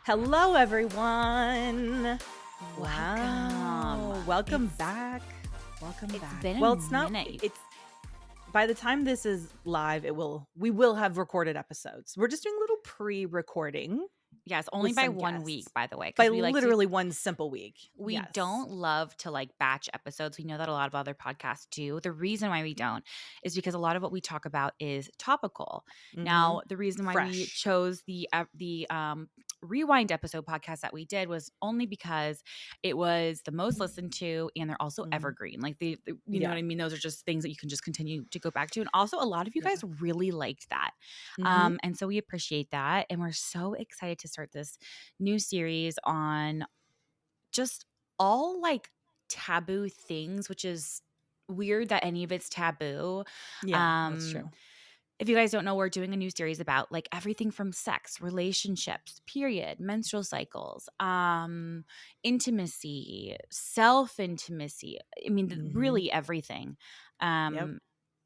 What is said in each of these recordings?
Hello, everyone. Wow. Welcome It's back. Welcome It's back. been Well, a it's not, minute. it's by the time this is live, we will have recorded episodes. We're just doing a little pre-recording Yes, only with by some 1 week, guests by the way, by because literally one simple week. we Yes. don't love to like batch episodes. We know that a lot of other podcasts do. The reason why we don't is because a lot of what we talk about is topical. Mm-hmm. Now, the reason why we Fresh. chose the rewind episode podcast that we did was only because it was the most listened to, and they're also Mm. evergreen. Like you know Yeah. what I mean. Those are just things that you can just continue to go back to, and also a lot of you Yeah. guys really liked that, Mm-hmm. and so we appreciate that, and we're so excited to start this new series on just all like taboo things, which is weird that any of it's taboo. Yeah, that's Um, true. if you guys don't know, we're doing a new series about like everything from sex, relationships, period, menstrual cycles, intimacy, self-intimacy. I mean, Mm-hmm. really everything. Yep.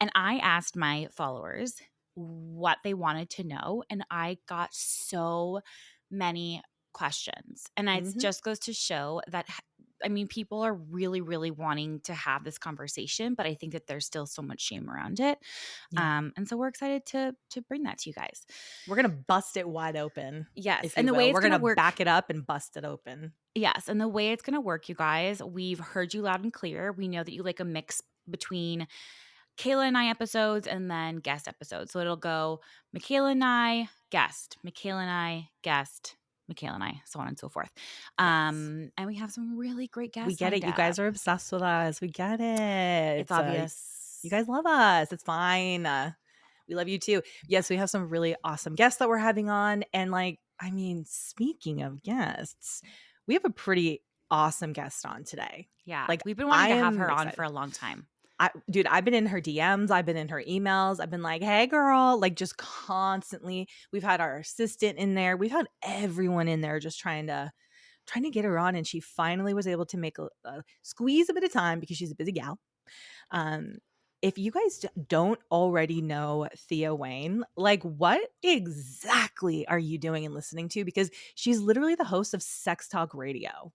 And I asked my followers what they wanted to know, and I got so many questions. And it Mm-hmm. just goes to show that I mean, people are really, really wanting to have this conversation, but I think that there's still so much shame around it. Yeah. And so we're excited to bring that to you guys. We're going to bust it wide open, Yes, if and you the way will. it's We're going going to to work. back it up and bust it open. Yes, and the way it's going to work, you guys, we've heard you loud and clear. We know that you like a mix between Kayla and I episodes and then guest episodes. So it'll go Michaela and I, guest, Michaela and I, guest, Michaela and I, so on and so forth. Yes. And we have some really great We guests get lined it. You up. guys are obsessed with us. We get it. It's obvious. You guys love us. It's fine. We love you too. Yes, we have some really awesome guests that we're having on. And speaking of guests, we have a pretty awesome guest on today. Yeah, Like, we've been wanting I to have am her on for excited. a long time. Dude, I've been in her DMs. I've been in her emails. I've been like, hey, girl, like just constantly. We've had our assistant in there. We've had everyone in there just trying to get her on, and she finally was able to make a squeeze a bit of time because she's a busy gal. Um, if you guys don't already know Thea Wayne, like what exactly are you doing and listening to? Because she's literally the host of Sex Talk Radio.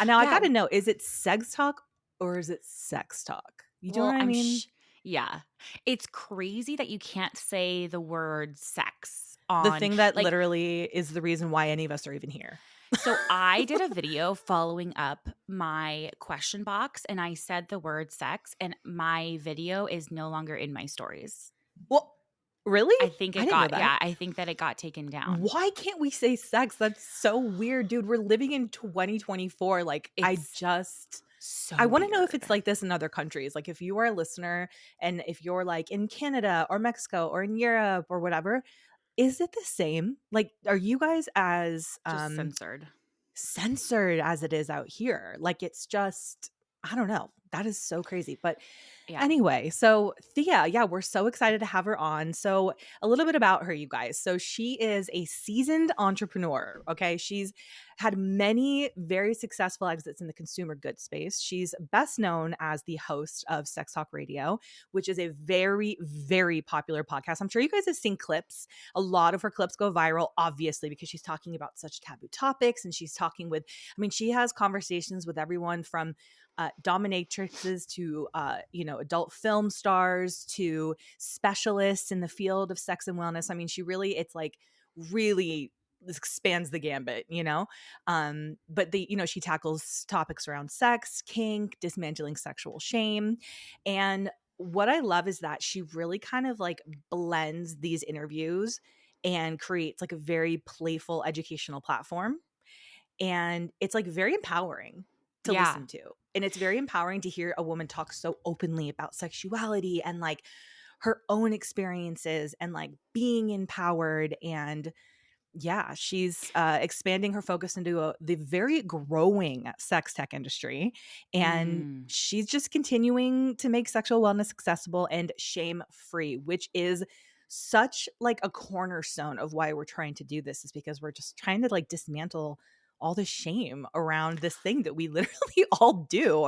And now I Yeah, got to know, is it Sex Talk or is it Sex Talk? You know well, what I mean? yeah. It's crazy that you can't say the word sex The on thing that like literally is the reason why any of us are even here. so I did a video following up my question box and I said the word sex and my video is no longer in my stories. Well, really? I didn't know that. I think that it got taken down. Why can't we say sex? That's so weird, dude. We're living in 2024. Like, It's I so want to know if it's weird. like this in other countries. Like, if you are a listener and if you're like in Canada or Mexico or in Europe or whatever, is it the same? Like, are you guys as Just censored. censored as it is out here? Like, it's just, I don't know. That is so crazy. But Yeah. anyway, so Thea, yeah, we're so excited to have her on. So, a little bit about her, you guys. So, she is a seasoned entrepreneur. Okay. She's had many very successful exits in the consumer goods space. She's best known as the host of Sex Talk Radio, which is a very, very popular podcast. I'm sure you guys have seen clips. A lot of her clips go viral, obviously, because she's talking about such taboo topics and she's talking with, she has conversations with everyone from dominatrixes to adult film stars to specialists in the field of sex and wellness. She really, it's like really expands the gambit, but she tackles topics around sex, kink, dismantling sexual shame. And what I love is that she really kind of like blends these interviews and creates like a very playful educational platform, and it's like very empowering to Yeah. listen to. And it's very empowering to hear a woman talk so openly about sexuality and like her own experiences and like being empowered. And yeah, she's expanding her focus into the very growing sex tech industry. And Mm. she's just continuing to make sexual wellness accessible and shame free, which is such like a cornerstone of why we're trying to do this, is because we're just trying to like dismantle all the shame around this thing that we literally all do.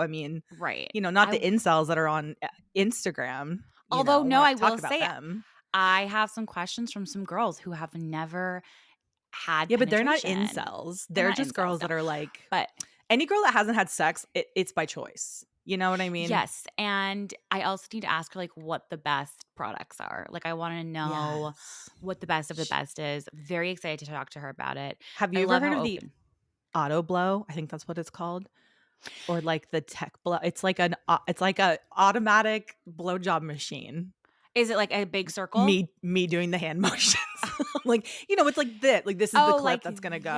Right. Not the incels that are on Instagram, Although, we're no, not I will talking about say them. I have some questions from some girls who have never had Yeah, but they're not penetration. incels. They're They're not just incels, girls no. that are like But any girl that hasn't had sex, it's by choice. You know what I mean? yes, and I also need to ask her, like, what the best products are. Like, I wanna know Yes. what the best of the Sh best is. Very excited to talk to her about it. Have I you ever love heard how of the open. auto blow? I think that's what it's called. Or like the tech blow. It's like a automatic blowjob machine. Is it like a big circle? Me doing the hand motions. Like, it's like this. Like this is the Oh, clip like that's gonna go.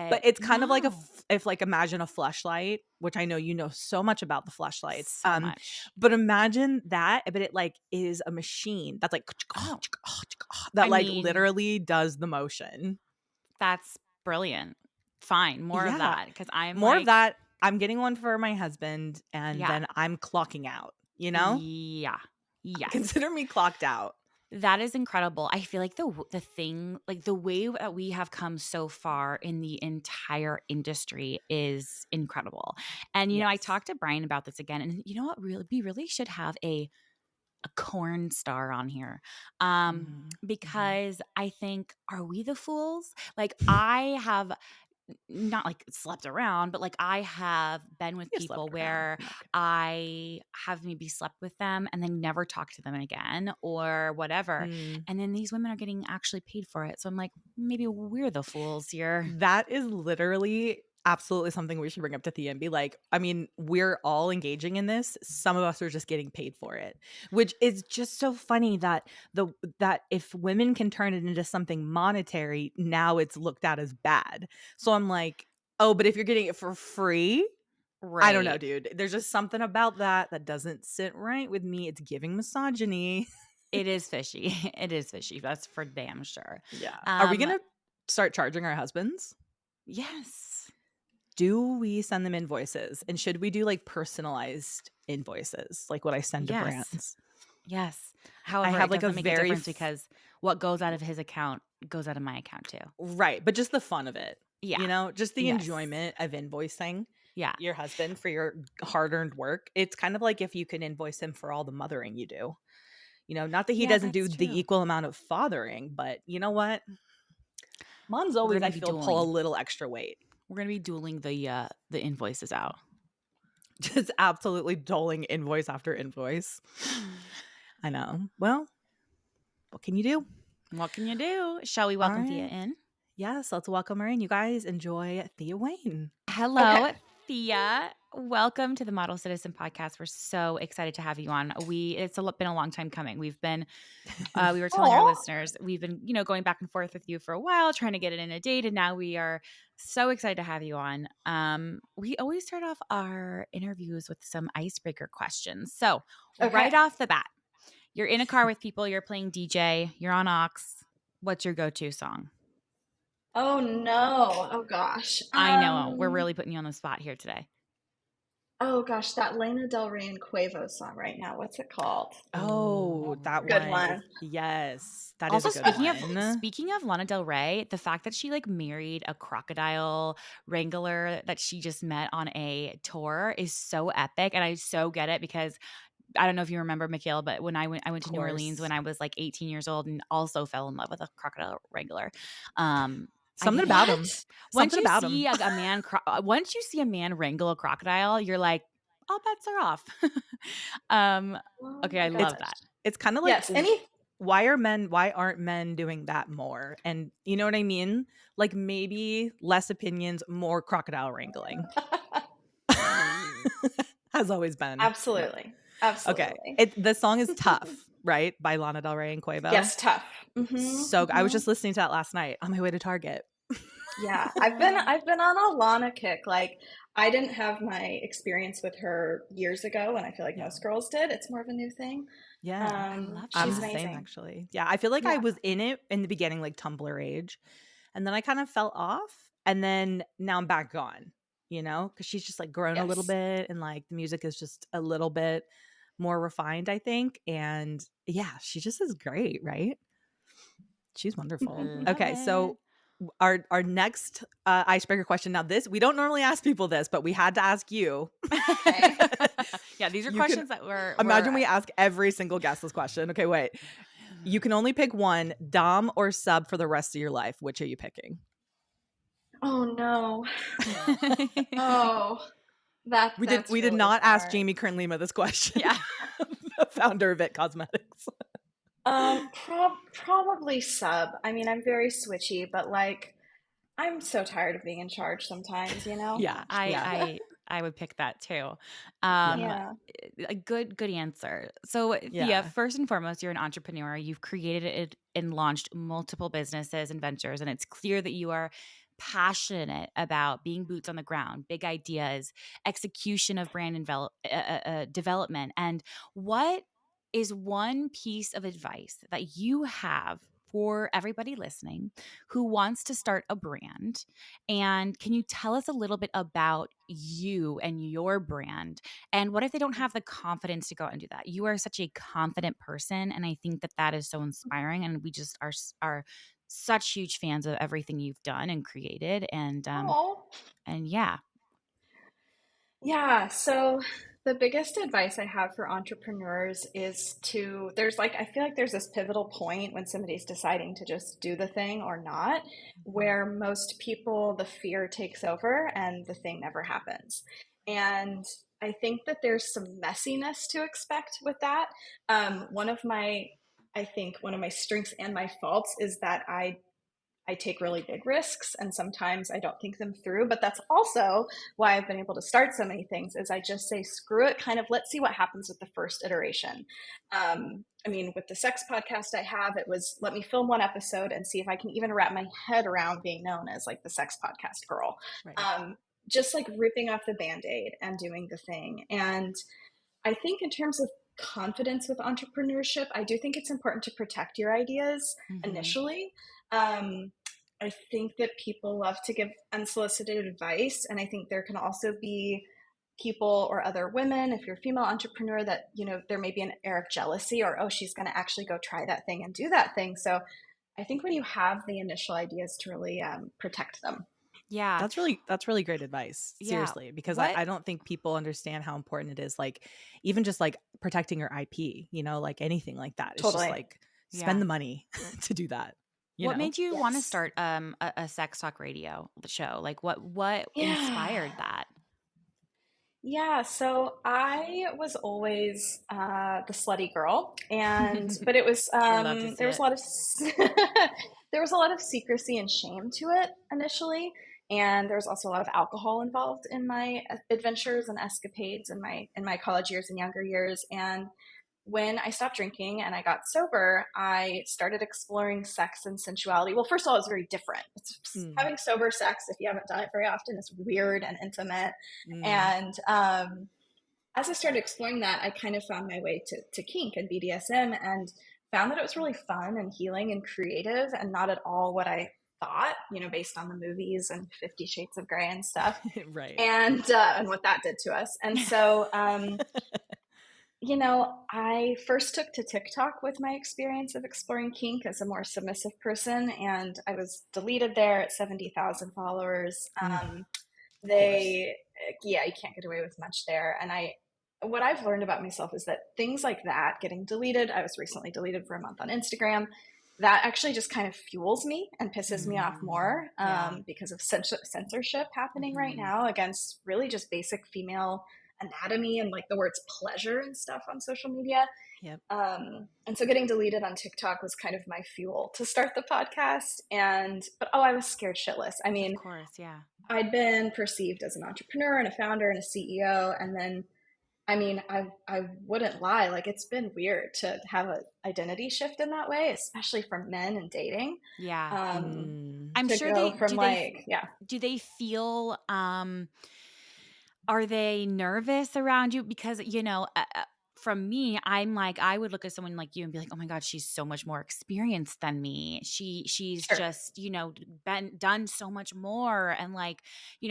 But that. it's kind of like No. if like imagine a fleshlight, which I know you know so much about the fleshlights. So much. But imagine that, but it like is a machine that's like Oh, that I like mean, literally does the motion. that's brilliant. Fine, more of Yeah. that because 'cause I'm More of like, that. I'm getting one for my husband and yeah, then I'm clocking out, you know? yeah, yes. Consider me clocked out. That is incredible. I feel like the thing like, the way that we have come so far in the entire industry is incredible, and, I Yes. talked to Brian about this again, and you know what? Really we really should have a corn star on here, Mhm. Mhm. because I think, are we the fools? Like, I have not like slept around, but like I have been with You people slept around. where No, I'm kidding. I have maybe slept with them and then never talked to them again or whatever. Mm. And then these women are getting actually paid for it. So I'm like, maybe we're the fools here. That is literally absolutely something we should bring up to Thea and be like, I mean, we're all engaging in this. Some of us are just getting paid for it, which is just so funny that that if women can turn it into something monetary, now it's looked at as bad. So I'm like, oh, but if you're getting it for free, I don't know, Right. dude. There's just something about that doesn't sit right with me. It's giving misogyny. It is fishy. It is fishy. That's for damn sure. Yeah. Are we Um, gonna start charging our husbands? yes. Do we send them invoices? And should we do like personalized invoices, like what I send to Yes. brands? Yes. I However, have it like a doesn't make a difference because what goes out of his account goes out of my account too. right, but just the fun of it, Yeah. just the Yes. enjoyment of invoicing Yeah. your husband for your hard-earned work. It's kind of like if you can invoice him for all the mothering you do. Not that he Yeah, doesn't do that's the true. equal amount of fathering, but you know what? Mom's We're always, gonna I be feel, pull a dueling. little extra weight. We're gonna be dueling the invoices out. Just absolutely doling invoice after invoice. I know. Well, what can you do? What can you do? Shall we All welcome Thea right. in? Yes, let's welcome her in. You guys enjoy Thea Wayne. Hello, Okay. Thea. Welcome to the Model Citizen Podcast. We're so excited to have you on. Been a long time coming. We were telling our Aw. listeners, we've been, going back and forth with you for a while, trying to get it in a date, and now we are so excited to have you on. We always start off our interviews with some icebreaker questions. So, right Okay. off the bat, you're in a car with people, you're playing DJ, you're on aux. What's your go-to song? Oh no. Oh gosh. I know we're really putting you on the spot here today. Oh gosh, that Lana Del Rey and Quavo song right now. What's it called? Oh, that Good one is, one. yes, that is a Also, good one. speaking of Lana Del Rey, the fact that she like married a crocodile wrangler that she just met on a tour is so epic, and I so get it because I don't know if you remember, Mikhail, but when I went Of to New Orleans when course. I was like 18 years old and also fell in love with a crocodile wrangler. I Something get it. about him. What? Once Something you about see him. once you see a man wrangle a crocodile, you're like, all bets are off. um, Oh okay, my I It's love gosh. that. it's kind of like Yes. Any why aren't men doing that more? And you know what I mean? Like maybe less opinions, more crocodile wrangling. Has always been. Yeah. Absolutely. Okay. Absolutely. The song is Tough, right? By Lana Del Rey and Quavo. Yes, tough. So I was Hmm. just listening to that last night on my way to Target. Yeah. I've been on a Lana kick. Like I didn't have my experience with her years ago, and I feel like Yeah. most girls did. It's more of a new thing. Yeah. I love I'm She's the that. same amazing. actually. Yeah. I feel like I Yeah. was in it in the beginning, like Tumblr age. And then I kind of fell off. And then now I'm back on, because she's just like grown a little Yes. bit and like the music is just a little bit more refined, I think. And yeah, she just is great, right? She's wonderful. Love Okay. it. So our next icebreaker question. Now, this we don't normally ask people this, but we had to ask you. Okay. Yeah, these are You can questions that imagine were we ask every single guest this question. Okay, wait. You can only pick one, dom or sub for the rest of your life. Which are you picking? Oh no. Oh, that's We did really not ask hard. Jamie Kern Lima this question. Yeah. The founder of It Cosmetics. Probably sub. I mean, I'm very switchy, but like, I'm so tired of being in charge sometimes, you know? Yeah, Yeah. I would pick that too. Yeah. Yeah. A good answer. So, Thea, Yeah. first and foremost, you're an entrepreneur. You've created it and launched multiple businesses and ventures, and it's clear that you are passionate about being boots on the ground, big ideas, execution of brand development. And what is one piece of advice that you have for everybody listening who wants to start a brand? And can you tell us a little bit about you and your brand? And what if they don't have the confidence to go out and do that? You are such a confident person, and I think that that is so inspiring. And we just are such huge fans of everything you've done and created. Oh. And yeah. Yeah, so the biggest advice I have for entrepreneurs is there's like, I feel like there's this pivotal point when somebody's deciding to just do the thing or not, Mhm. where most people, the fear takes over and the thing never happens. And I think that there's some messiness to expect with that. I think one of my strengths and my faults is that I take really big risks and sometimes I don't think them through, but that's also why I've been able to start so many things is I just say, screw it, kind of let's see what happens with the first iteration. I mean, with the sex podcast I have, it was let me film one episode and see if I can even wrap my head around being known as like the sex podcast girl. Right. Just like ripping off the band-aid and doing the thing. And I think in terms of confidence with entrepreneurship, I do think it's important to protect your ideas Mhm. initially. Um, I think that people love to give unsolicited advice, and I think there can also be people or other women, if you're a female entrepreneur, that there may be an air of jealousy or oh, she's going to actually go try that thing and do that thing. So I think when you have the initial ideas to really protect them. Yeah. That's really great advice. Yeah. Seriously, because What I don't think people understand how important it is. Like even just like protecting your IP, like anything like that. It's just Totally. like spend yeah. the money to do that. You What know? made you want to Yes. start a sex talk radio show? Like what Yeah. inspired that? Yeah, so I was always the slutty girl, but it was Love to see there was a it. lot of there was a lot of secrecy and shame to it initially, and there was also a lot of alcohol involved in my adventures and escapades in my college years and younger years. And when I stopped drinking and I got sober, I started exploring sex and sensuality. Well, first of all, it's very different. Mm, Having sober sex, if you haven't done it very often, is weird and intimate. mm. And as I started exploring that, I kind of found my way to kink and BDSM and found that it was really fun and healing and creative and not at all what I thought, based on the movies and 50 Shades of Grey and stuff Right. and what that did to us. And so, I first took to TikTok with my experience of exploring kink as a more submissive person, and I was deleted there at 70,000 followers. Mm, of course. They, yeah, you can't get away with much there. And what I've learned about myself is that things like that, getting deleted, I was recently deleted for a month on Instagram, that actually just kind of fuels me and pisses me off Mm, more yeah. because of censorship happening right Mhm. now against really just basic female anatomy and like the words pleasure and stuff on social media. Yep. And so getting deleted on TikTok was kind of my fuel to start the podcast. But oh, I was scared shitless. I Of mean, course, yeah. I'd been perceived as an entrepreneur and a founder and a CEO. And then, I mean, I wouldn't lie. Like, it's been weird to have an identity shift in that way, especially for men and dating. Yeah. Um, Mm. I'm to sure go they from like, yeah, do they feel are they nervous around you? Because, from me, I'm like, I would look at someone like you and be like, oh my God, she's so much more experienced than me. She's sure. just, been done so much more. And like,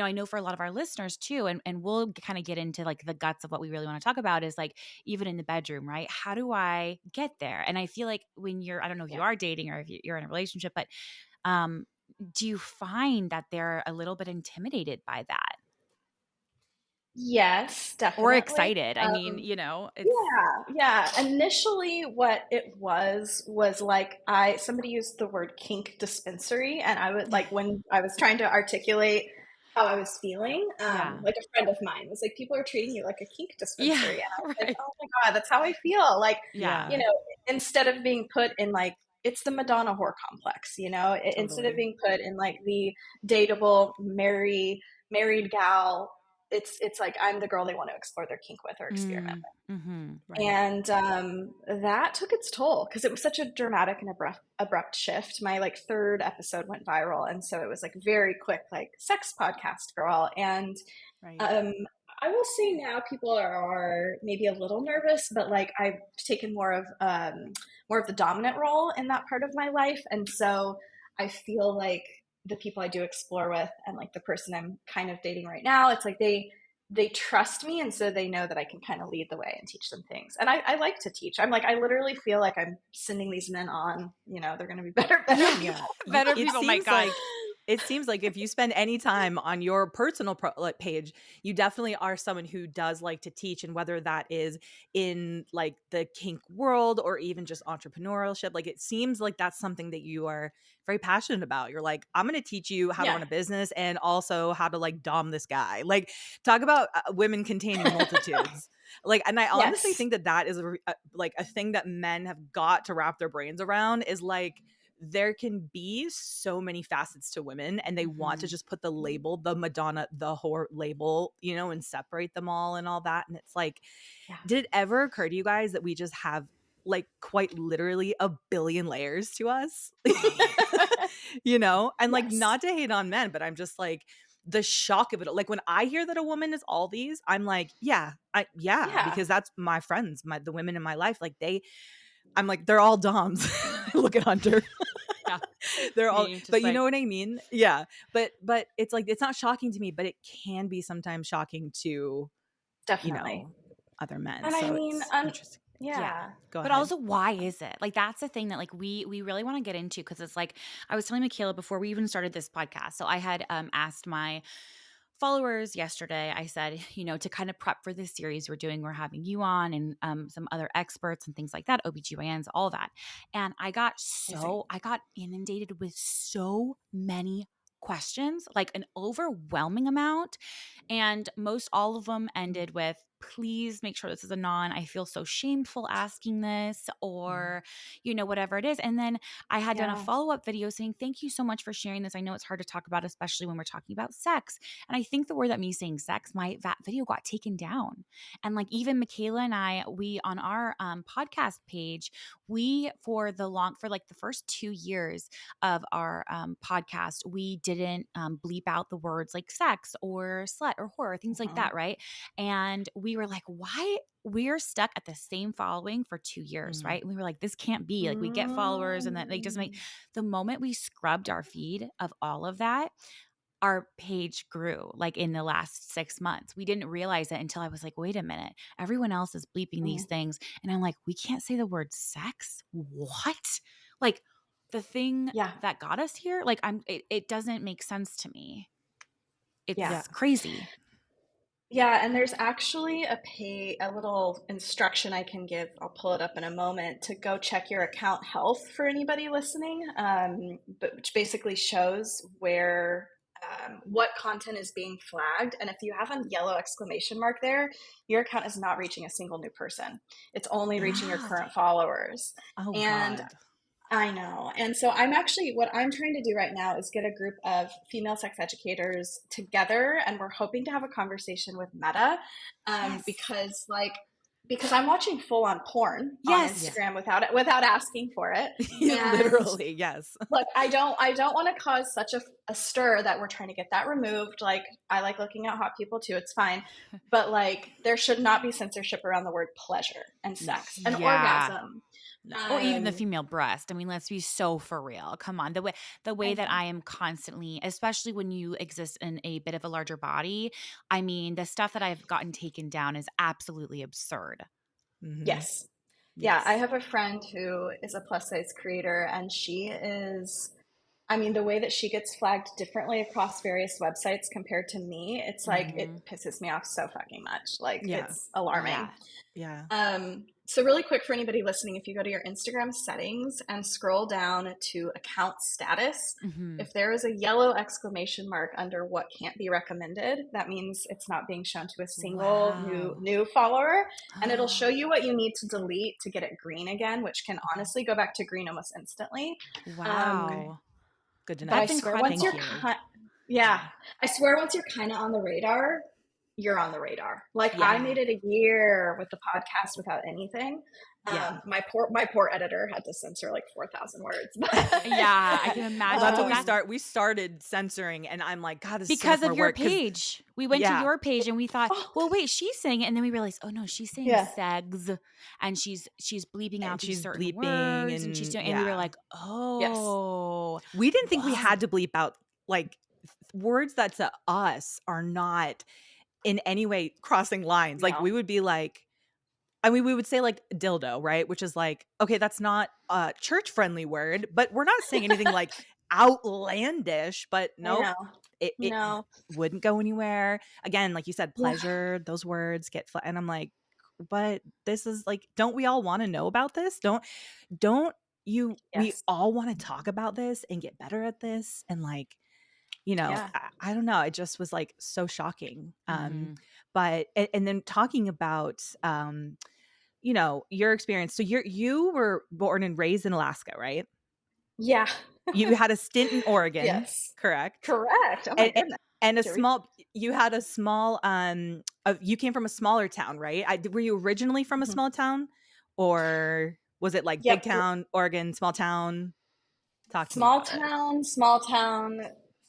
I know for a lot of our listeners too, and we'll kind of get into like the guts of what we really want to talk about is like, even in the bedroom, right? How do I get there? And I feel like when I don't know if you Yeah. are dating or if you're in a relationship, but um, do you find that they're a little bit intimidated by that? Yes, or definitely. excited. I mean, it's Yeah. Initially, what it was like somebody used the word kink dispensary, and I would like when I was trying to articulate how I was feeling, yeah. like a friend of mine was like, "People are treating you like a kink Yeah, dispensary," and I was like, right. "Oh my God, that's how I feel." Like, Yeah, you know, instead of being put in like it's the Madonna whore complex, instead of Totally. being put in like the dateable, married gal, it's like I'm the girl they want to explore their kink with or experiment. mm-hmm. Right. And that took its toll because it was such a dramatic and abrupt shift. My like third episode went viral, and so it was like very quick, like sex podcast girl. And Right. um, I will say now people are maybe a little nervous, but like I've taken more of the dominant role in that part of my life, and so I feel like the people I do explore with, and like the person I'm kind of dating right now, it's like they trust me, and so they know that I can kind of lead the way and teach them things. And I like to teach. I'm like I literally feel like I'm sending these men on. They're going to be better Yeah. Yeah. people. Better It people, my seems God. like if you spend any time on your personal page, you definitely are someone who does like to teach, and whether that is in like the kink world or even just entrepreneurship, like it seems like that's something that you are very passionate about. You're like, I'm going to teach you how to Yeah. run a business and also how to like dom this guy. Like, talk about women containing multitudes. Like, and I honestly Yes. think that that is like a thing that men have got to wrap their brains around, is like there can be so many facets to women, and they want to Mm-hmm. just put the label, the Madonna, the whore label, and separate them all and all that. And it's like, Yeah. did it ever occur to you guys that we just have like quite literally a billion layers to us? And like, Yes. not to hate on men, but I'm just like, the shock of it. Like when I hear that a woman is all these, I'm like, yeah, Yeah. because that's my friends, the women in my life. Like I'm like, they're all doms. Look at Hunter. Yeah. They're all, Me, just but you like, know what I mean? Yeah. But it's like, it's not shocking to me, but it can be sometimes shocking to, you Definitely. know, other men. And I So mean, it's interesting. yeah. yeah. Go But ahead. also, why is it? Like, that's the thing that like we really want to get into, because it's like I was telling Michaela before we even started this podcast. So I had asked my followers yesterday. I said, to kind of prep for this series we're doing, we're having you on and some other experts and things like that, OBGYNs, all that. And Amazing. I got inundated with so many questions, like an overwhelming amount. And most all of them ended with, please make sure this is a non. I feel so shameful asking this, Mhm. or, whatever it is. And then I had done a Yeah. follow up video saying, thank you so much for sharing this. I know it's hard to talk about, especially when we're talking about sex. And I think the word that me saying sex, that video got taken down. And like even Michaela and I, we on our podcast page, we for like the first 2 years of our podcast, we didn't bleep out the words like sex or slut or whore, things like Mhm. that, right? And we were like, why? We're stuck at the same following for 2 years, Mm. right? And we were like, this can't be. Like, we get followers, and then they just make Mm. the moment we scrubbed our feed of all of that, our page grew like in the last 6 months. We didn't realize it until I was like, wait a minute, everyone else is bleeping these Mm. things. And I'm like, we can't say the word sex? What? Like the thing Yeah. that got us here, like it doesn't make sense to me. Yeah. Yeah. It's crazy. Yeah, and there's actually a little instruction I can give. I'll pull it up in a moment to go check your account health for anybody listening, but which basically shows where what content is being flagged. And if you have a yellow exclamation mark there, your account is not reaching a single new person. It's only reaching your current Interesting. followers. Oh And God. I know. And so what I'm trying to do right now is get a group of female sex educators together, and we're hoping to have a conversation with Meta, Yes. because I'm watching full on porn on Yes. Yeah. Instagram without asking for it. And Literally, yes. look, I don't want to cause such a stir that we're trying to get that removed. Like I like looking at hot people too, it's fine. But like there should not be censorship around the word pleasure and No. sex and Yeah. orgasm. No. Or even the Um, female breast. I mean, let's be so for real. Come on. The way I that know. I am constantly, especially when you exist in a bit of a larger body, I mean, the stuff that I've gotten taken down is absolutely absurd. Mhm. Yes. Yeah, I Yes. have a friend who is a plus size creator, and she is I mean, the way that she gets flagged differently across various websites compared to me, it's like, Mm-hmm. it pisses me off so fucking much. Like, Yeah. it's alarming. Yeah. Yeah. So really quick for anybody listening, if you go to your Instagram settings and scroll down to account status, Mm-hmm. if there is a yellow exclamation mark under what can't be recommended, that means it's not being shown to a single Wow. new follower, and it'll show you what you need to delete to get it green again, which can Okay. honestly go back to green almost instantly. Um, Okay. Wow. Good to but I know. That's swear once Thank you're incredible. you. yeah, Yeah. I swear once you're kind of on the radar, you're on the radar. Like I Yeah. made it a year with the podcast without anything. Yeah. My poor editor had to censor like 4,000 words. Yeah, I can Well, that's what imagine. That's um, we started censoring, and I'm like, God, this is so much because more of your work. Because page. We went to yeah, your page and we thought, oh, well, wait, she's saying it, and then we realized, oh no, she's saying yeah, segs, and she's bleeping and out these she's certain bleeping, words, and she's and doing, and we were yeah, like, yes, oh, we didn't think we whoa, had to bleep out like words that to us are not in any way crossing lines. Like no, we would be like, I mean, we would say like dildo, right? Which is like, okay, that's not a church friendly word, but we're not saying anything like outlandish. But I nope, know, it no, wouldn't go anywhere. Again, like you said, yeah, pleasure, those words get and I'm like, but this is like, don't we all want to know about this? Don't you? We yes, all want to talk about this and get better at this, and like, you know, yeah, I don't know. It just was like so shocking. mm-hmm. But and then talking about you know, your experience. So you were born and raised in Alaska, right? yeah, You had a stint in Oregon, yes, correct? correct. Oh my And goodness, and a Jerry. small you had a small you came from a smaller town, right? Were you originally from a Mhm. small town, or was it like big Yep, town, Oregon, small town? Talk to me small about it. town, small town,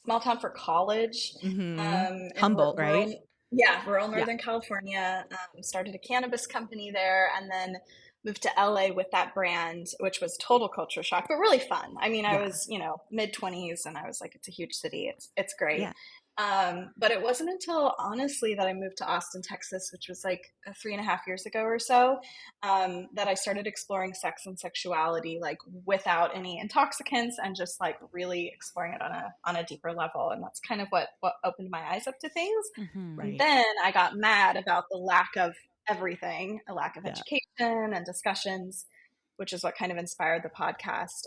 small town for college. Mhm. In Humboldt, right? rural, yeah, rural Yeah. Northern California. Started a cannabis company there, and then moved to LA with that brand, which was total culture shock, but really fun. I mean, I Yeah. was, mid 20s, and I was like, it's a huge city. It's great. Yeah. But it wasn't until honestly that I moved to Austin, Texas, which was like 3.5 years ago or so, that I started exploring sex and sexuality like without any intoxicants and just like really exploring it on a deeper level. And that's kind of what opened my eyes up to things. Mm-hmm. And Right. then I got mad about the lack of everything, a lack of Yeah. education and discussions, which is what kind of inspired the podcast.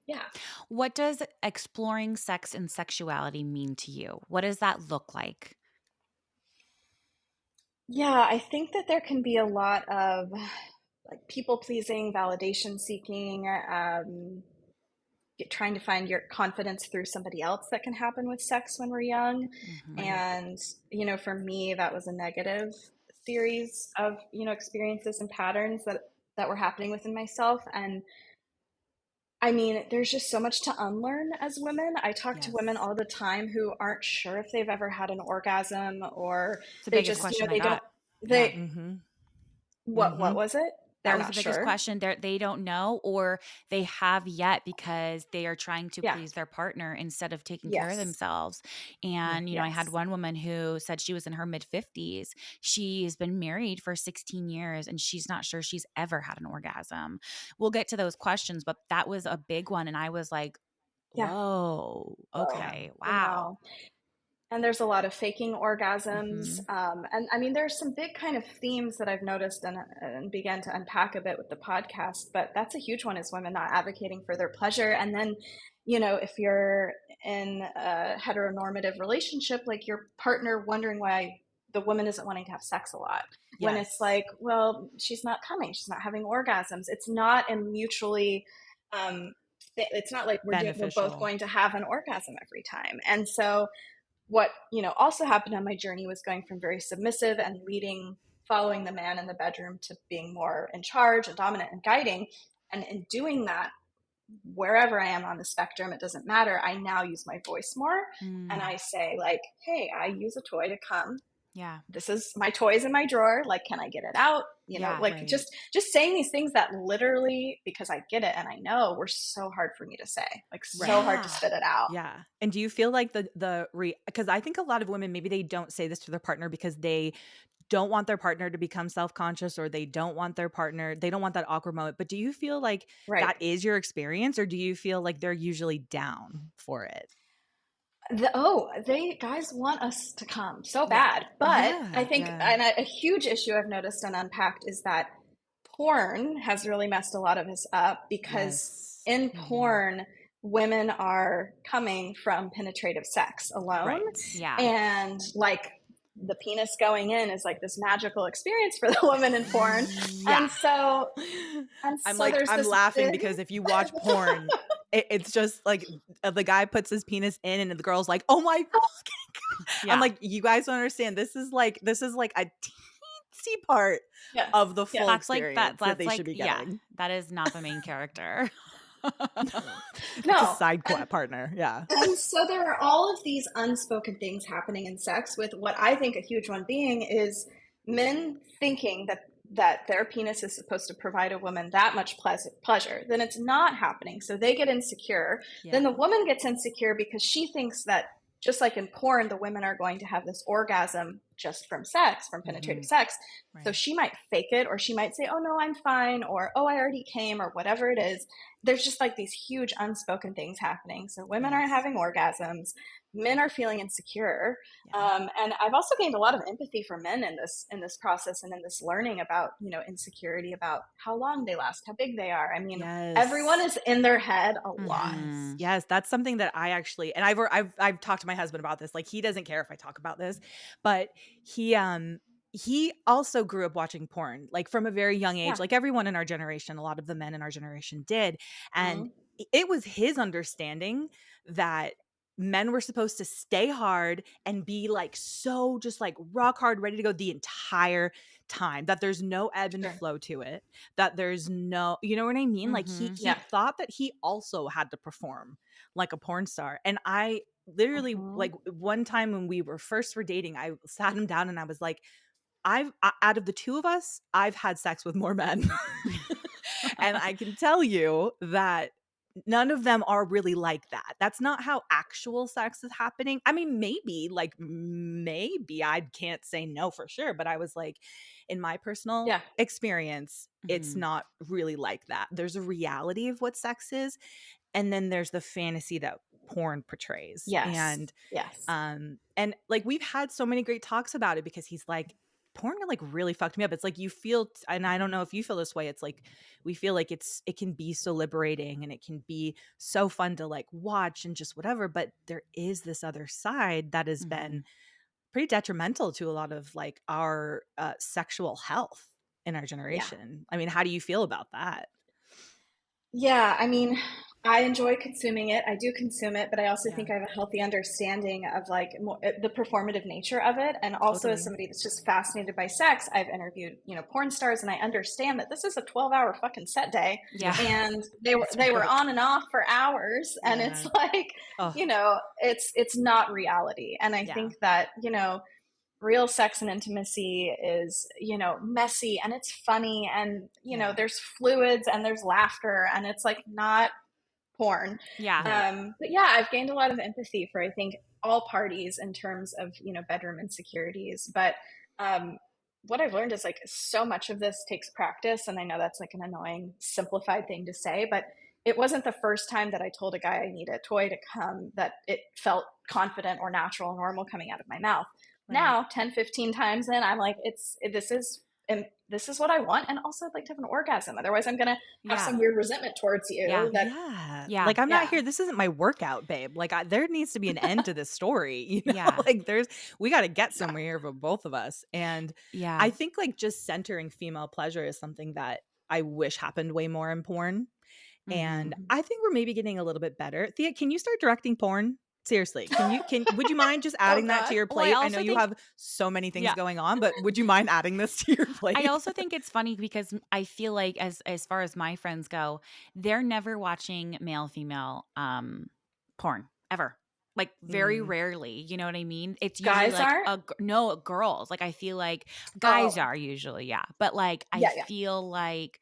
Yeah. What does exploring sex and sexuality mean to you? What does that look like? Yeah, I think that there can be a lot of like people pleasing, validation seeking, trying to find your confidence through somebody else that can happen with sex when we're young. Mm-hmm. Right. And, for me, that was a negative series of, experiences and patterns that were happening within myself. And I mean, there's just so much to unlearn as women. I talk to women Yes. all the time who aren't sure if they've ever had an orgasm, or It's the they biggest just, question I they don't, got. Yeah. they, Mhm. what Mhm. was it? That They're was the not biggest sure. question. They don't know, or they have yet because they are trying to Yeah. please their partner instead of taking care of Yes. themselves. Yeah. And, I had Yes. one woman who said she was in her mid 50s. She's been married for 16 years and she's not sure she's ever had an orgasm. We'll get to those questions, but that was a big one. And I was like, Yeah. whoa, Whoa. Yeah. okay, I wow. know. And there's a lot of faking orgasms. Hmm. And I mean, there's some big kind of themes that I've noticed and began to unpack a bit with the podcast, but that's a huge one is women not advocating for their pleasure. And then, if you're in a heteronormative relationship, like your partner wondering why the woman isn't wanting to have sex a lot, when it's Yes. like, well, she's not coming, she's not having orgasms. It's not a mutually, um, it's not like we're both Beneficial. going to have an orgasm every time. And so what also happened on my journey was going from very submissive and leading, following the man in the bedroom, to being more in charge and dominant and guiding. And in doing that, wherever I am on the spectrum, it doesn't matter, I now use my voice more, and I Mm, say like, hey, I use a toy to come, yeah. this is my toys in my drawer, like, can I get it out, Yeah. like Right. just saying these things that literally, because I get it and I know, were so hard for me to say, like so Right. hard to Yeah. spit it out. Yeah. And do you feel like because I think a lot of women, maybe they don't say this to their partner because they don't want their partner to become self-conscious, or they don't want that awkward moment. But do you feel like Right. that is your experience, or do you feel like they're usually down for it? They guys want us to come so Yeah. bad. But I Yeah, think, yeah. and a huge issue I've noticed and unpacked is that porn has really messed a lot of us up because Yes. in Mhm. porn, women are coming from penetrative sex alone. Right. Yeah. And like the penis going in is like this magical experience for the woman in porn. Yeah. And so, and I'm so like, there's I'm this laughing big, because if you watch porn, it's just like the guy puts his penis in and the girl's like, "Oh my fucking God." I'm Yeah. like, "You guys don't understand. This is like a teensy part yes, of the full yes. That's like that experience that that's they should like be yeah, getting." that is not the main character. That's a No. side And partner. Yeah. And so there are all of these unspoken things happening in sex, with what I think a huge one being is men thinking that their penis is supposed to provide a woman that much pleasure. Then it's not happening. So they get insecure. Yeah. Then the woman gets insecure because she thinks that, just like in porn, the women are going to have this orgasm just from sex, from penetrative Mhm. sex. So Right. she might fake it, or she might say, "Oh no, I'm fine," or "Oh, I already came," or whatever it is. There's just like these huge unspoken things happening. So women aren't Yes. having orgasms, men are feeling insecure, Yeah. and I've also gained a lot of empathy for men in this process and in this learning about insecurity, about how long they last, how big they are. I mean, everyone Yes. is in their head a lot. Yes. Mhm. Yes, that's something that I actually, and I've talked to my husband about this. Like, he doesn't care if I talk about this, but he also grew up watching porn, like from a very young age, Yeah. like everyone in our generation, a lot of the men in our generation did. And Mhm. it was his understanding that men were supposed to stay hard and be like so just like rock hard, ready to go the entire time, that there's no ebb and Sure. flow to it, that there's no, you know what I mean? Like Mhm. he Yeah. thought that he also had to perform like a porn star. And I literally, Mhm. like, one time when we were dating, I sat him down and I was like, out of the two of us, I've had sex with more men. And I can tell you that none of them are really like that. That's not how actual sex is happening. I mean, maybe I can't say no for sure, but I was like, in my personal Yeah. experience, it's Mhm. not really like that. There's a reality of what sex is, and then there's the fantasy that porn portrays. Yes. Yes. And like, we've had so many great talks about it because he's like, porn like really fucked me up. It's like you feel, and I don't know if you feel this way. It's like we feel like it can be so liberating and it can be so fun to like watch and just whatever. But there is this other side that has been Mhm. pretty detrimental to a lot of like our sexual health in our Yeah. generation. I mean, how do you feel about that? Yeah, I mean, I enjoy consuming it. I do consume it, but I also Yeah, think I have a healthy understanding of like the performative nature of it. And also, as totally. somebody that's just fascinated by sex, I've interviewed, porn stars, and I understand that this is a 12-hour fucking set day, Yeah. Yeah, and it's they were work. on and off for hours, and it's Yeah. like, Oh, it's not reality. And I yeah. think that, real sex and intimacy is, messy, and it's funny, and, Yeah. there's fluids and there's laughter, and it's like not porn. Yeah. Right. But yeah, I've gained a lot of empathy for, I think, all parties in terms of, bedroom insecurities. But um, what I've learned is like so much of this takes practice. And I know that's like an annoying, simplified thing to say, but it wasn't the first time that I told a guy I need a toy to come that it felt confident or natural, normal coming out of my mouth. Right. Now, 10, 15 times in, I'm like, and this is what I want. And also, I'd like to have an orgasm. Otherwise, I'm going to have Yeah. some weird resentment towards Yeah. you that, Yeah. Yeah. Like, I'm not yeah, here. This isn't my workout, babe. Like, there needs to be an end to this story. Yeah. Like, we got to get yeah, somewhere here for both of us. And Yeah. I think like just centering female pleasure is something that I wish happened way more in porn. And Mhm. I think we're maybe getting a little bit better. Thea, can you start directing porn? Seriously, would you mind just oh adding that to God. your Well, I plate? I know also you think have so many things yeah. going on, but would you mind adding this to your I plate? also think it's funny because I feel like as far as my friends go, they're never watching male female porn ever. Like very Mm, rarely, you know what I mean? It's usually Guys like aren't? no girls. Like I feel like guys Oh, are usually, yeah. But like I yeah, yeah. feel like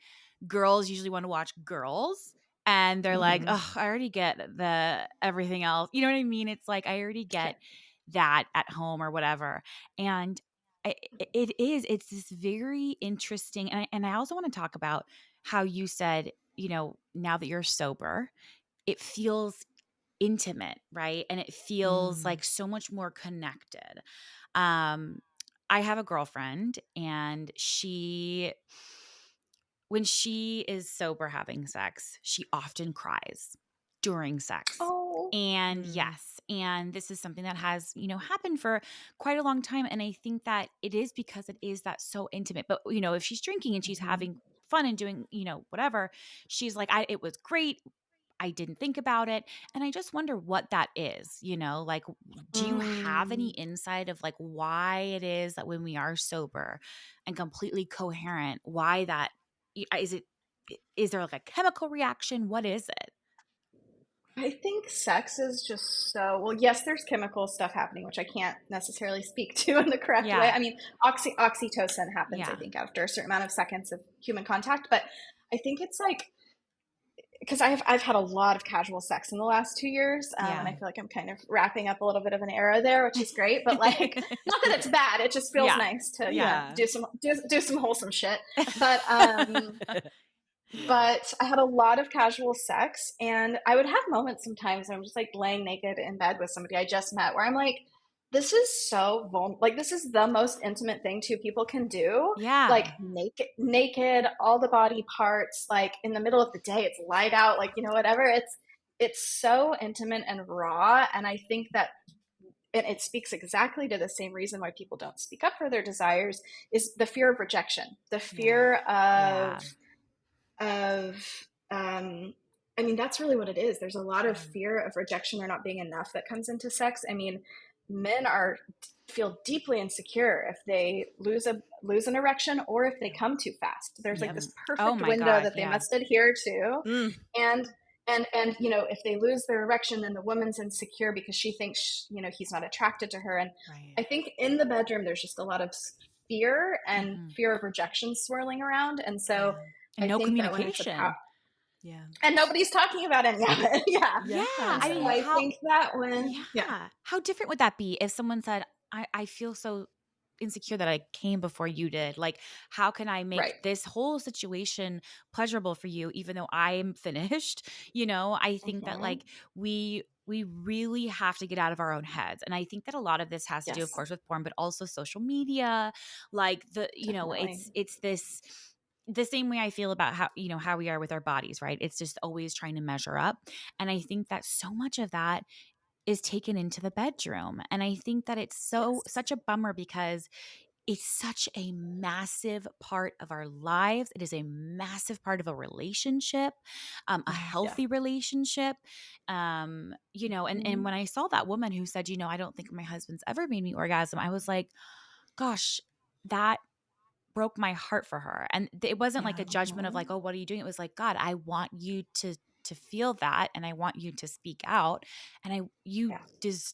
girls usually want to watch girls and they're like, Hmm. "Oh, I already get the everything else." You know what I mean? It's like I already Sure. get that at home or whatever. And it is. It's this very interesting, and I also want to talk about how you said, now that you're sober, it feels intimate, right? And it feels Mm. like so much more connected. Um, I have a girlfriend, and when she is sober having sex, she often cries during sex. Oh, And Mm. yes, and this is something that has, happened for quite a long time. And I think that it is because it is that so intimate. But, if she's drinking and she's Mhm. having fun and doing, whatever, she's like, it was great. I didn't think about it. And I just wonder what that is, like, do you have any mm. insight of like why it is that when we are sober and completely coherent, why that is it, is there like a chemical reaction? What is it? I think sex is just so well. Yes, there's chemical stuff happening, which I can't necessarily speak to in the correct way. Yeah. I mean, oxytocin happens, I Yeah. think, after a certain amount of seconds of human contact. But I think it's like because I've had a lot of casual sex in the last 2 years, and Yeah. I feel like I'm kind of wrapping up a little bit of an era there, which is great. But like, not that it's bad; it just feels Yeah. nice to Yeah. do some wholesome shit. But but I had a lot of casual sex, and I would have moments sometimes where I'm just like laying naked in bed with somebody I just met, where I'm like, this is so vulnerable. Like, this is the most intimate thing two people can do. Like, Yeah. naked, all the body parts, like in the middle of the day, it's light out, like, whatever. It's so intimate and raw. And I think that it speaks exactly to the same reason why people don't speak up for their desires is the fear of rejection, the Yeah. fear Yeah. of I mean, that's really what it is. There's a lot of Yeah. fear of rejection or not being enough that comes into sex. I mean, men are feel deeply insecure if they lose an erection or if they Yeah. come too fast. There's like Yep. this Oh perfect my window God. that they Yeah. must adhere to. Mm. And and if they lose their erection, then the woman's insecure because she thinks he's not attracted to her. And Right. I think in the bedroom there's just a lot of fear and Hmm. fear of rejection swirling around. And so Yeah. And I no think that when it's about communication. Yeah. and nobody's talking about any of it. Yeah. Yeah. And I so mean, Yeah. I think that when, yeah, yeah. How different would that be if someone said, I feel so insecure that I came before you did? Like, how can I make right. this whole situation pleasurable for you, even though I'm finished? I think that Hmm. like we really have to get out of our own heads. And I think that a lot of this has to do, of Yes, course, with porn, but also social media. Like definitely. it's this the same way I feel about how we are with our bodies, right? It's just always trying to measure up. And I think that so much of that is taken into the bedroom. And I think that it's Yes. such a bummer because it's such a massive part of our lives. It is a massive part of a relationship, a Mm. Yeah. healthy relationship. And Hmm. when I saw that woman who said, I don't think my husband's ever made me orgasm, I was like, gosh, that broke my heart for her. And it wasn't like Yeah. a judgment of Hmm. like, oh, what are you doing? It was like, God, I want you to feel that, and I want you to speak out, and Yeah.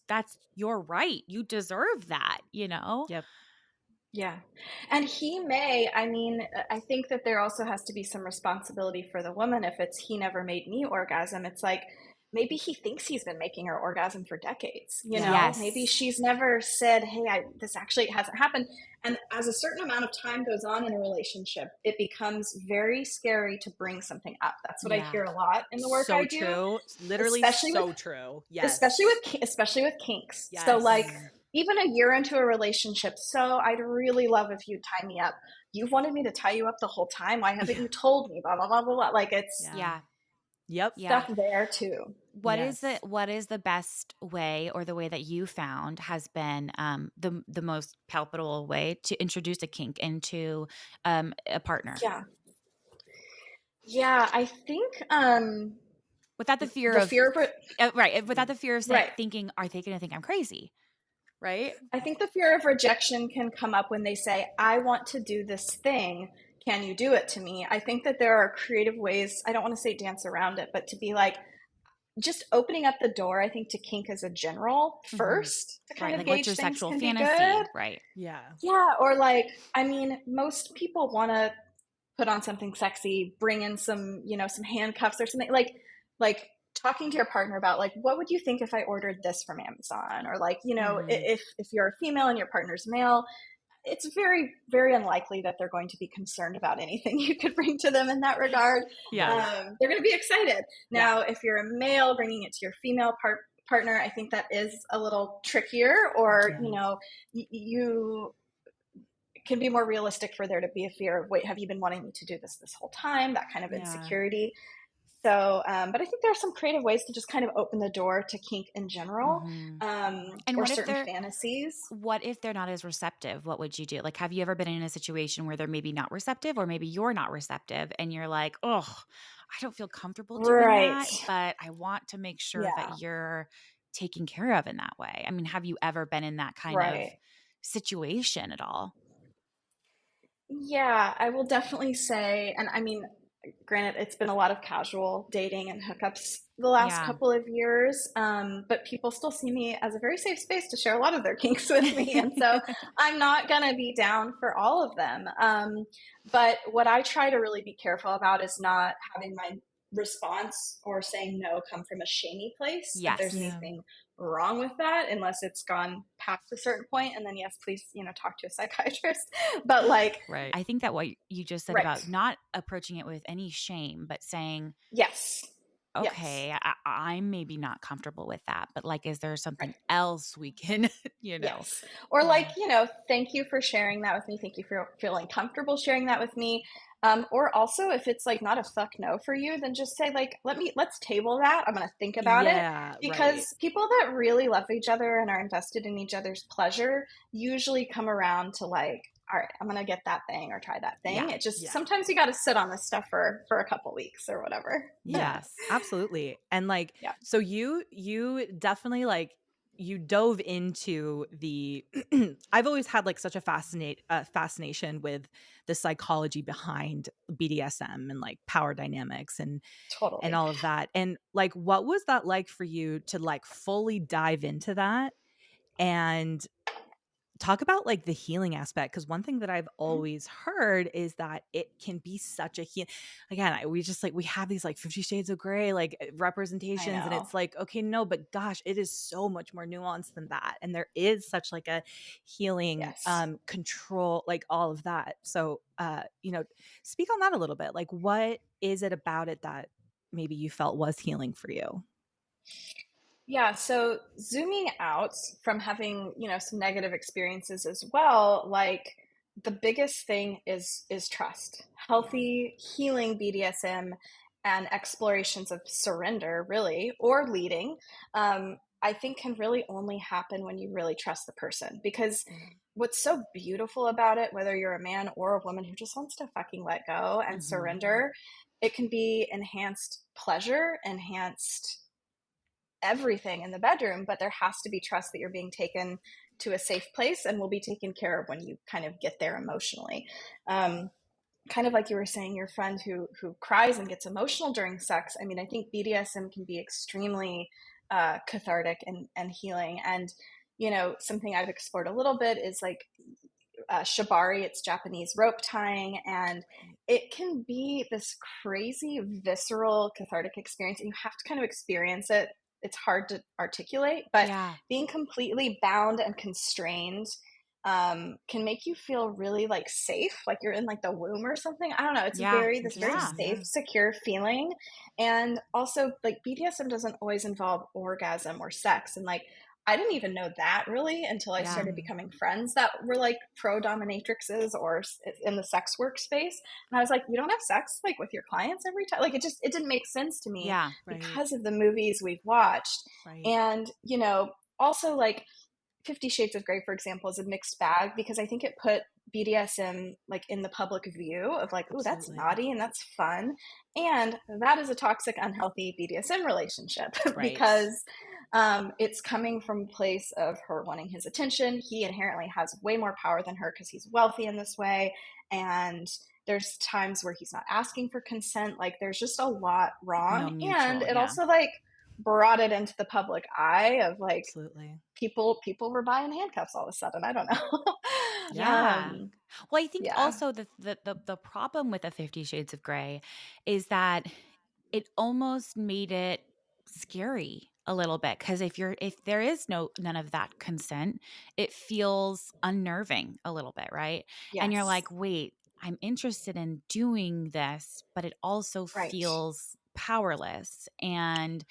that's your right. You deserve that. Yep. Yeah. And I mean, I think that there also has to be some responsibility for the woman if it's he never made me orgasm. It's like maybe he thinks he's been making her orgasm for decades, Yeah. Maybe Yes. she's never said, "Hey, this actually hasn't happened." And as a certain amount of time goes on in a relationship, it becomes very scary to bring something up. That's what I Yeah. hear a lot in the work So I do, true. Literally especially with so true. Yes. especially with kinks. So like Yes. even a year into a relationship, so I'd really love if you tie me up. You've wanted me to tie you up the whole time. Why haven't Yeah. you told me? Blah blah blah blah blah. Like it's Yeah. Yeah. Yep. Yeah. stuff there too. Yes. What is the best way, or the way that you found has been the most palpable way to introduce a kink into a partner Yeah, yeah. I think without the fear the of fear of it. right, without Yeah. the fear of Right. thinking, are they going to think I'm crazy? Right? I think the fear of rejection can come up when they say, "I want to do this thing. Can you do it to me?" I think that there are creative ways. I don't want to say dance around it, but to be like, just opening up the door, I think, to kink as a general Hmm. first to kind Right. of Like, what's gauge your things sexual can be good. fantasy? Right. Yeah. Yeah, or like, I mean, most people want to put on something sexy, bring in some handcuffs or something like talking to your partner about like, what would you think if I ordered this from Amazon? Or like, Hmm. if you're a female and your partner's male, it's very, very unlikely that they're going to be concerned about anything you could bring to them in that regard. Yeah. They're going to be excited. Yeah. Now, if you're a male bringing it to your female partner, I think that is a little trickier, or, Yeah. you can be more realistic for there to be a fear of, wait, have you been wanting me to do this whole time? That kind of Yeah. insecurity. So, but I think there are some creative ways to just kind of open the door to kink in general, Mhm. And or certain fantasies. what if they're not as receptive? What would you do? Like, have you ever been in a situation where they're maybe not receptive, or maybe you're not receptive and you're like, "Oh, I don't feel comfortable doing Right. that, but I want to make sure that Yeah. you're taken care of in that way." I mean, have you ever been in that kind of Right. situation at all? Yeah, I will definitely say, and I mean, granted, it's been a lot of casual dating and hookups the last Yeah. couple of years, but people still see me as a very safe space to share a lot of their kinks with me. And so I'm not going to be down for all of them. But what I try to really be careful about is not having my response or saying no come from a shamey place, if there's Yes. Yeah. anything wrong with that, unless it's gone past a certain point, and then yes, please, talk to a psychiatrist. But like, Right. I think that what you just said right. about not approaching it with any shame, but saying, Yes. Yes. okay, I'm maybe not comfortable with that, but like, is there something Right. else we can, you know? Yes. Or like, Yeah. thank you for sharing that with me. Thank you for feeling comfortable sharing that with me. Or also, if it's like not a fuck no for you, then just say like, let's table that. I'm going to think about it, Yeah. Right. because people that really love each other and are invested in each other's pleasure usually come around to like, all right, I'm going to get that thing or try that thing. Yeah. It just, Yeah. sometimes you got to sit on this stuff for a couple weeks or whatever. Yeah, Yes. absolutely. And like, Yeah. so you definitely like you dove into the I've always had like such a fascination with the psychology behind BDSM and like power dynamics and Totally. all of that. And like what was that like for you to like fully dive into that and talk about like the healing aspect? Because one thing that I've Mhm. always heard is that it can be such a heal. Again, we just like we have these like 50 Shades of Grey like I representations, and know. it's like okay, no, but gosh, it is so much more nuanced than that, and there is such like a healing Yes. control, like all of that. So, speak on that a little bit. Like, what is it about it that maybe you felt was healing for you? Yeah, so zooming out from having, some negative experiences as well, like the biggest thing is trust. Healthy, healing BDSM and explorations of surrender, really, or leading, I think can really only happen when you really trust the person. Because Yeah. what's so beautiful about it, whether you're a man or a woman who just wants to fucking let go and Hmm. surrender, it can be enhanced pleasure, enhanced everything in the bedroom, but there has to be trust that you're being taken to a safe place and will be taken care of when you kind of get there emotionally. Um, Kind of like you were saying, your friend who cries and gets emotional during sex. I mean, I think BDSM can be extremely cathartic and healing. And something I've explored a little bit is like shibari. It's Japanese rope tying, and it can be this crazy, visceral, cathartic experience, and you have to kind of experience it. It's hard to articulate, but Yeah. being completely bound and constrained can make you feel really like safe, like you're in like the womb or something. I don't know. It's Yeah. this very Yeah. Interesting. safe, Yeah. secure feeling. And also, like BDSM doesn't always involve orgasm or sex, and like I didn't even know that really until I Yeah. started Mhm. becoming friends that were like pro dominatrixes or in the sex workspace. And I was like, you don't have sex like with your clients every time? Like it didn't make sense to me Yeah. Right. because of the movies we've watched. Right. And, also like 50 Shades of Grey, for example, is a mixed bag because I think it put BDSM like in the public view of like, oh, that's Absolutely. naughty and that's fun. And that is a toxic, unhealthy BDSM relationship Right. because it's coming from a place of her wanting his attention. He inherently has way more power than her because he's wealthy in this way. And there's times where he's not asking for consent. Like there's just a lot No wrong. And mutual. it Yeah. also like brought it into the public eye of like Absolutely. people were buying handcuffs all of a sudden. I don't know. Yeah. Yeah. um, Well, I think yeah, also the problem with the 50 Shades of Grey is that it almost made it scary. a little bit, because if there is none of that consent, it feels unnerving a little bit, right? And you're Yes. like, wait, I'm interested in doing this, but it also Right. feels powerless. And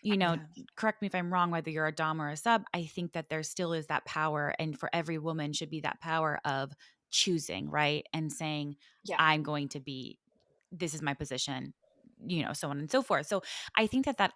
Yeah. correct me if I'm wrong, whether you're a dom or a sub, I think that there still is that power, and for every woman should be that power of choosing, right? And saying, Yeah. I'm going to be, this is my position, so on and so forth. So I think that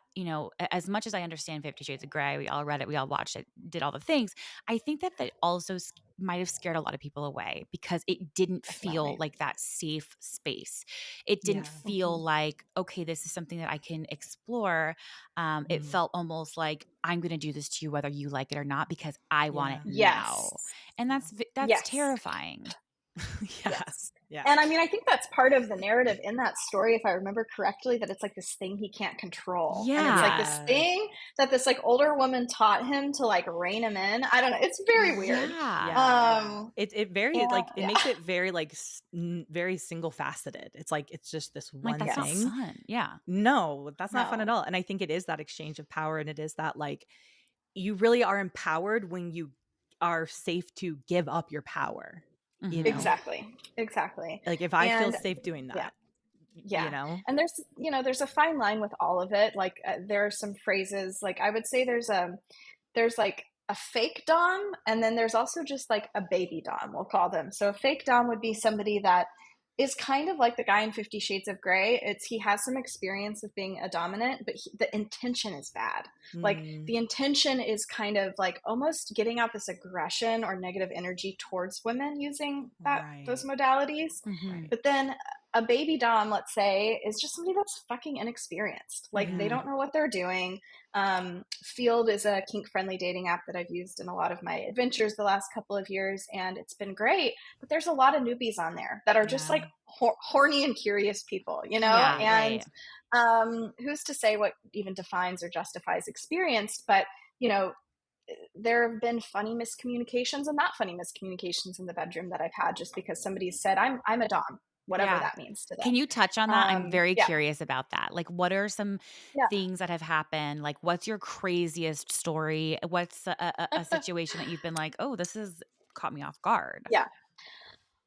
as much as I understand 50 Shades of Grey, we all read it, we all watched it, did all the things. I think that also might have scared a lot of people away, because it didn't feel Definitely. like that safe space. It didn't Yeah. feel Mhm. like, okay, this is something that I can explore. It Mhm. felt almost like, I'm going to do this to you whether you like it or not, because I want it Yeah. now. Yes. And Yeah. that's Yes. terrifying. Yeah. Yes. Yeah. And I mean, I think that's part of the narrative in that story, if I remember correctly, that it's like this thing he can't control. And it's like Yeah. this Yes. thing that this like older woman taught him to like rein him in. I don't know. It's very weird. Yeah. Yeah, yeah. It very And like it yeah. makes it very like very single faceted. It's like it's just this Like, one that's not Yes. thing. fun. Yeah. No, that's not fun at No. all. And I think it is that exchange of power, and it is that like you really are empowered when you are safe to give up your power, you Mhm. know? Exactly. Exactly. Like if I feel And safe doing yeah. that, you Yeah. know? And there's a fine line with all of it. Like there are some phrases, like I would say there's like a fake dom, and then there's also just like a baby dom, we'll call them. So a fake dom would be somebody that is kind of like the guy in 50 Shades of Grey. It's he has some experience of being a dominant, but the intention is bad. Like Mm, the intention is kind of like almost getting out this aggression or negative energy towards women using those right. modalities. Mhm. Right. But then a baby dom, let's say, is just somebody that's fucking inexperienced. Like they Yeah. Mhm. don't know what they're doing. Field is a kink friendly dating app that I've used in a lot of my adventures the last couple of years, and it's been great. But there's a lot of newbies on there that are just like Yeah. horny and curious people, you know? Yeah, Right. And right. who's to say what even defines or justifies experienced? But, you know, there have been funny miscommunications and not funny miscommunications in the bedroom that I've had just because somebody said, I'm a Dom, whatever Yeah. that means to Can them. you touch on that? I'm very Yeah. curious about that. Like, what are some Yeah. things that have happened? Like, what's your craziest story? What's a situation that you've been like, "Oh, this has caught me off guard?" Yeah.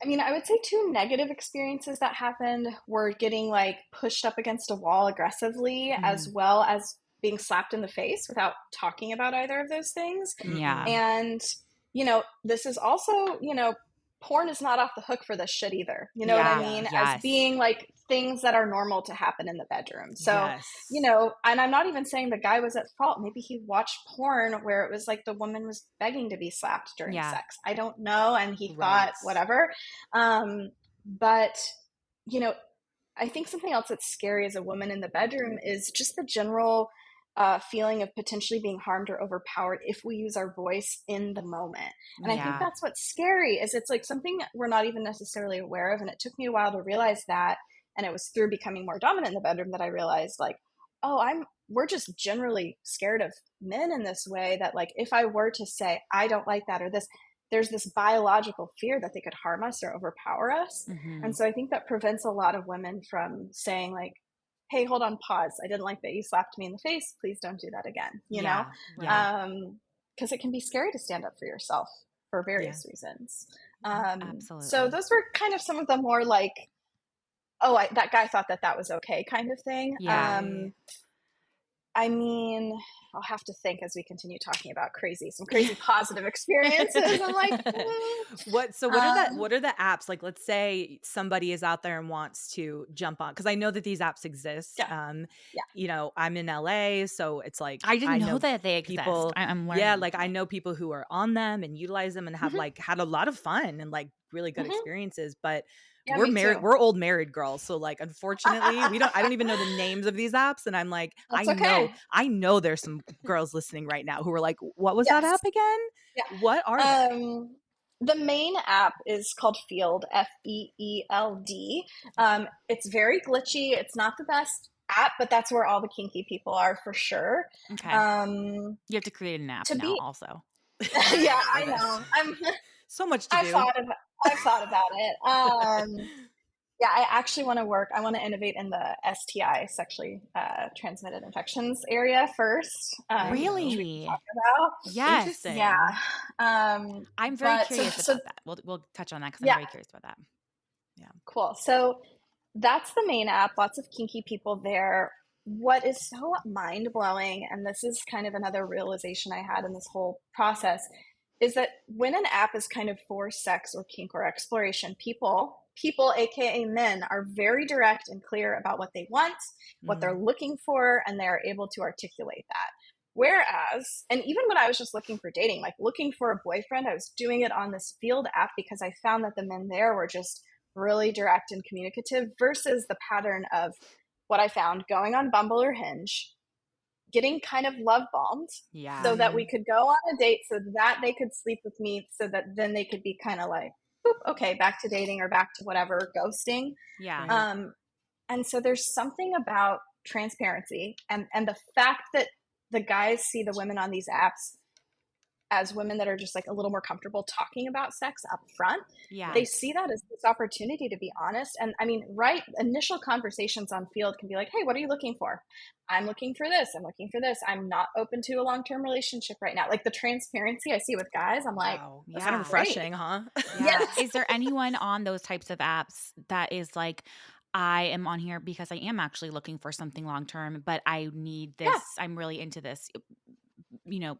I mean, I would say two negative experiences that happened were getting like pushed up against a wall aggressively, as Mhm. well as being slapped in the face without talking about either of those things. Yeah. Mm-mm. And, this is also, porn is not off the hook for this shit either. You know what I Yeah. mean? Yeah. As Yes. being like things that are normal to happen in the bedroom. So, Yes. and I'm not even saying the guy was at fault. Maybe he watched porn where it was like the woman was begging to be slapped during Yeah. sex. I don't know. And he thought Right. whatever. But, you know, I think something else that's scary as a woman in the bedroom is just the general feeling of potentially being harmed or overpowered if we use our voice in the moment. And I think Yeah. that's what's scary is it's like something we're not even necessarily aware of. And it took me a while to realize that. And it was through becoming more dominant in the bedroom that I realized like, oh, we're just generally scared of men in this way that like, if I were to say, I don't like that or this, there's this biological fear that they could harm us or overpower us. And Mhm. so I think that prevents a lot of women from saying like, hey, hold on, pause. I didn't like that you slapped me in the face. Please don't do that again. Yeah. Yeah. Right. Because it can be scary to stand up for yourself for Yeah. various reasons. So Absolutely. those were kind of some of the more like, oh, that guy thought that was okay kind of thing. Yeah. Right. I mean, I'll have to think as we continue talking about some Yeah. crazy positive experiences. I'm like, um, What are the apps? Like let's say somebody is out there and wants to jump on, because I know that these apps exist. yeah, yeah. I'm in LA, so it's like I didn't I know know that they exist. people, I'm yeah, learning. like I know people who are on them and utilize them and have Hmm. like had a lot of fun and like really good Hmm. experiences, but Yeah, me too. we're old married girls. So like unfortunately, I don't even know the names of these apps, and I'm like That's okay. I know there's some girls listening right now who are like, "What was that Yes. app again? Yeah. What are they?" Um, the main app is called Field, Feeld. It's very glitchy. It's not the best app, but that's where all the kinky people are for sure. Okay. Um, You have to create an app to now be, also. yeah, For I this. know. So much to I've do. thought of, I've thought about it. Yeah, I actually want to innovate in the STI, sexually transmitted infections area first, There you which go. we can Really? talk about. Yes. Yeah. Interesting. I'm very But curious so about that. We'll touch on that because I'm yeah, very curious about that. Yeah. cool. So that's the main app. Lots of kinky people there. What is so mind blowing, and this is kind of another realization I had in this whole process, is that when an app is kind of for sex or kink or exploration, people, aka men, are very direct and clear about what they want, what they're Mm. looking for, and they're able to articulate that. Whereas, and even when I was just looking for dating, like looking for a boyfriend, I was doing it on this field app because I found that the men there were just really direct and communicative versus the pattern of what I found going on Bumble or Hinge, getting kind of love bombed Yeah. so that we Mhm. could go on a date so that they could sleep with me so that then they could be kind of like, boop, okay, back to dating or back to whatever, ghosting. Yeah. Right. And so there's something about transparency and the fact that the guys see the women on these apps as women that are just like a little more comfortable talking about sex up front. Yeah. They see that as this opportunity to be honest. And I mean, right, initial conversations on field can be like, hey, what are you looking for? I'm looking for this. I'm looking for this. I'm not open to a long-term relationship right now. Like the transparency I see with guys, I'm like, Wow. That's kind of Yeah. great. refreshing, huh? Yeah. Yes. Is there anyone on those types of apps that is like, I am on here because I am actually looking for something long term, but I need Yeah. this. I'm really into this,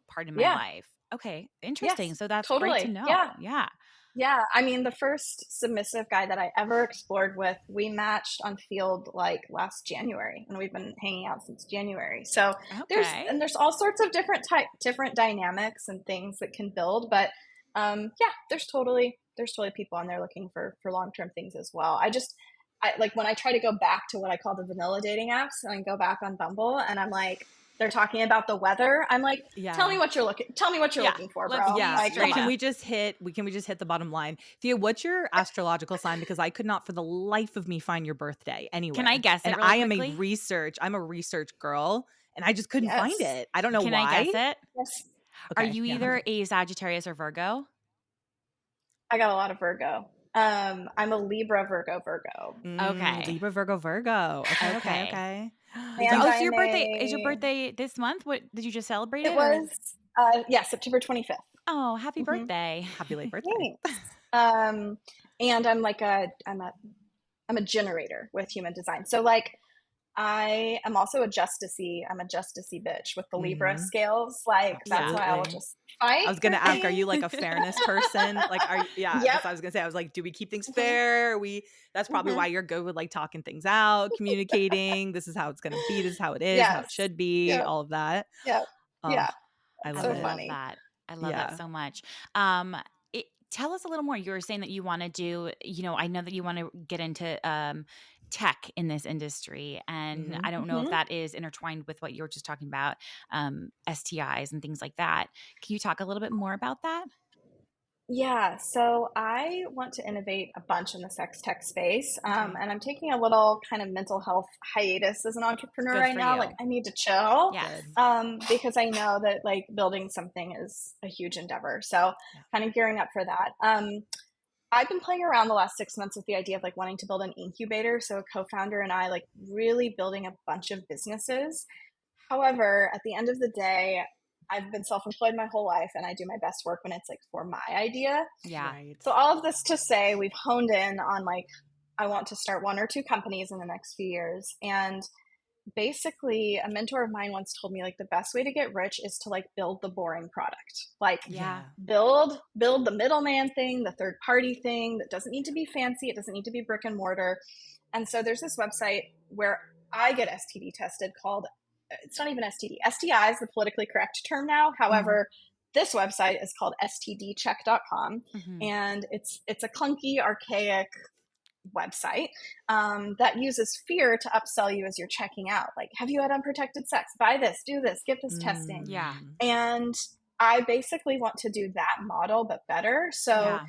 part in my Yeah. life. Okay. Interesting. Yes. So that's great to Totally. know. Yeah. Yeah. Yeah, I mean, the first submissive guy that I ever explored with, we matched on field like last January, and we've been hanging out since January. So Okay. there's all sorts of different dynamics and things that can build, but yeah, there's totally people on there looking for long term things as well. I like when I try to go back to what I call the vanilla dating apps and I go back on Bumble, and I'm like, they're talking about the weather. I'm like, Yeah. tell me what you're Yeah. looking for, Let's bro. be Yeah. Like, Well, come straight on. up. can we just hit the bottom line? Thea, what's your astrological sign? Because I could not for the life of me find your birthday Can I anywhere. guess And it really I'm quickly? a research girl, and I just couldn't find Yes. it. I don't know Can I guess why. it? Yes. Are Okay. you Yeah. either a Sagittarius or Virgo? I got a lot of Virgo. I'm a Libra, Virgo, Okay. Libra, Virgo, Virgo. Okay. Okay. Okay. Okay. and Oh, so I'm your birthday is your a. birthday this month? What did you just celebrate It it or was yeah, September 25th. Oh, happy Mm-hmm. birthday. Happy late birthday. Thanks. And I'm a generator with human design. So like I am also a justicey. I'm a justicey bitch with the Libra Hmm. scales. Like that's Yeah. why I will Absolutely. just I fight was for gonna ask, are you like things. a fairness person? Like, yeah, Yep. that's what I was gonna say. I was like, do we keep things Hmm. fair? That's probably Hmm. why you're good with like talking things out, communicating. This is how it's gonna be. This is how it is, how it Yes. should be, Yep. all of that. Yep. Oh, Yeah. I That's I love so it. love funny. that. I love that Yeah. so much. Um, Tell us a little more. You were saying that you want to do, I know that you want to get into tech in this industry. And Hmm. I don't know if Hmm. that is intertwined with what you were just talking about, STIs and things like that. Can you talk a little bit more about that? Yeah, so I want to innovate a bunch in the sex tech space. Okay. And I'm taking a little kind of mental health hiatus as an entrepreneur Good right for now. Like, you. I need to chill Yes. Good. because I know that like building something is a huge endeavor. So, Yeah. kind of gearing up for that. I've been playing around the last 6 months with the idea of like wanting to build an incubator. So, a co founder and I like really building a bunch of businesses. However, at the end of the day, I've been self employed my whole life and I do my best work when it's like for my idea. Yeah. Right. So, all of this to say, we've honed in on like, I want to start one or two companies in the next few years. And basically, a mentor of mine once told me like the best way to get rich is to like build the boring product. Like, Yeah. Yeah. build the middleman thing, the third party thing that doesn't need to be fancy, it doesn't need to be brick and mortar. And so there's this website where I get STD tested called, it's not even STD. STI is the politically correct term now. Mhm. However, this website is called stdcheck.com, Hmm. and it's a clunky, archaic website that uses fear to upsell you as you're checking out. Like, have you had unprotected sex? Buy this, do this, get this testing. Yeah. And I basically want to do that model, but better. So Yeah.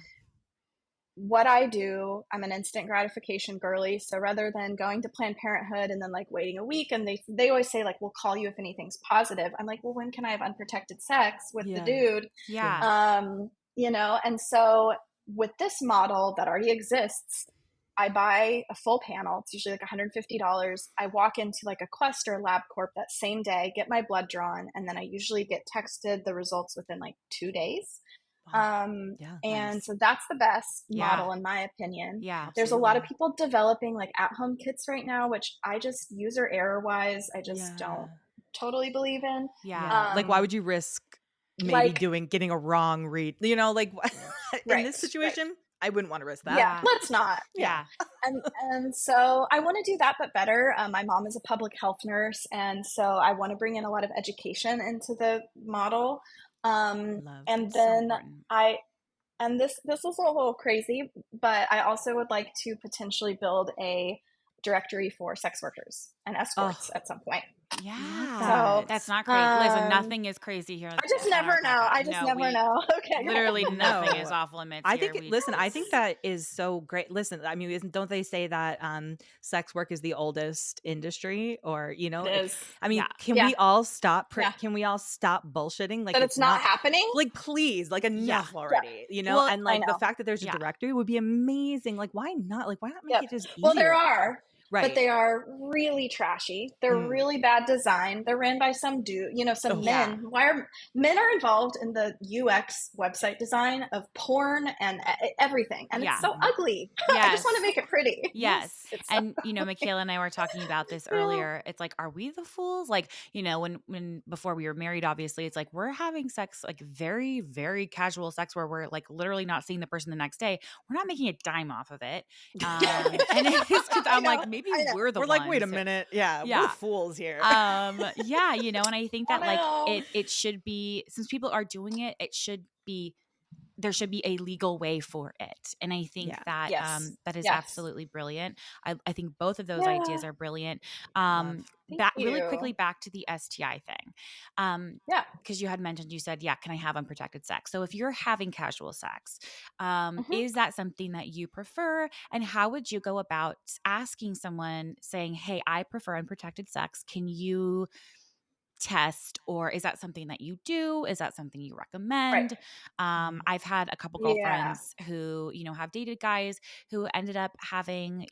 what I do, I'm an instant gratification girly. So rather than going to Planned Parenthood and then like waiting a week, and they always say like, we'll call you if anything's positive. I'm like, well, when can I have unprotected sex with the Yeah. dude? Yeah. And so with this model that already exists, I buy a full panel. It's usually like $150. I walk into like a Quest or a LabCorp that same day, get my blood drawn, and then I usually get texted the results within like 2 days. Wow. Yeah. And Nice. so that's the best Yeah. model in my opinion. Yeah. There's a lot of Absolutely. people developing like at-home kits right now, which I just user error wise, I just don't Yeah. totally believe in. Yeah. Yeah. Like, why would you risk maybe Like, getting a wrong read? You know, like in right, this right. situation, I wouldn't want to risk that. Yeah, Yeah. let's not. Yeah. Yeah. And so I want to do that, but better. My mom is a public health nurse, and so I want to bring in a lot of education into the model. Love. And It's so then important. this is a little crazy, but I also would like to potentially build a directory for sex workers and escorts Oh, at some point. love Yeah. So, That's not crazy. Listen, um, nothing is crazy here I just on our never know. podcast. I just No, never we know. Okay, right. literally nothing is no. off limits I here. think We listen, I think that is so great. Listen, I mean, don't they say that sex work is the oldest industry, or It it, is. I mean, yeah. Yeah, yeah. can we all stop bullshitting? Like That it's it's not not happening. like please, like Yeah. enough Yeah, already, Well, And I like the know. fact that there's a yeah. directory would be amazing. Like why not? Like why not make Yep. it just Well, there easier? are, but Right. they are really trashy. They're Mm. really bad design. They're ran by some dude, some Oh, Yeah. men. Why are men are involved in the UX website design of porn and everything, and it's Yeah. so mhm. ugly. I just want to Yes. make it pretty. Yes. It's so And Michaela and I were talking about this Yeah. earlier. It's like, are we the fools? Like, when before we were married, obviously, it's like we're having sex, like very, very casual sex where we're like literally not seeing the person the next day. We're not making a dime off of it. And it's because I I'm know. like, maybe I know. we're the We're like, wait a ones who, minute. Yeah, we're the yeah. fools here. Yeah, and I think I that like know. it should be, since people are doing it, it should be, there should be a legal way for it. And I think Yeah. that Yes. that is Yes. absolutely brilliant. I think both of those Yeah. ideas are brilliant. Love. Thank Really quickly you. back to the STI thing. Yeah. Because you had mentioned, you said, yeah, can I have unprotected sex? So if you're having casual sex, Hmm. is that something that you prefer? And how would you go about asking someone, saying, hey, I prefer unprotected sex. Can you test, or is that something that you do? Is that something you Right. recommend? Mhm. I've had a couple Yeah. girlfriends who have dated guys who ended up having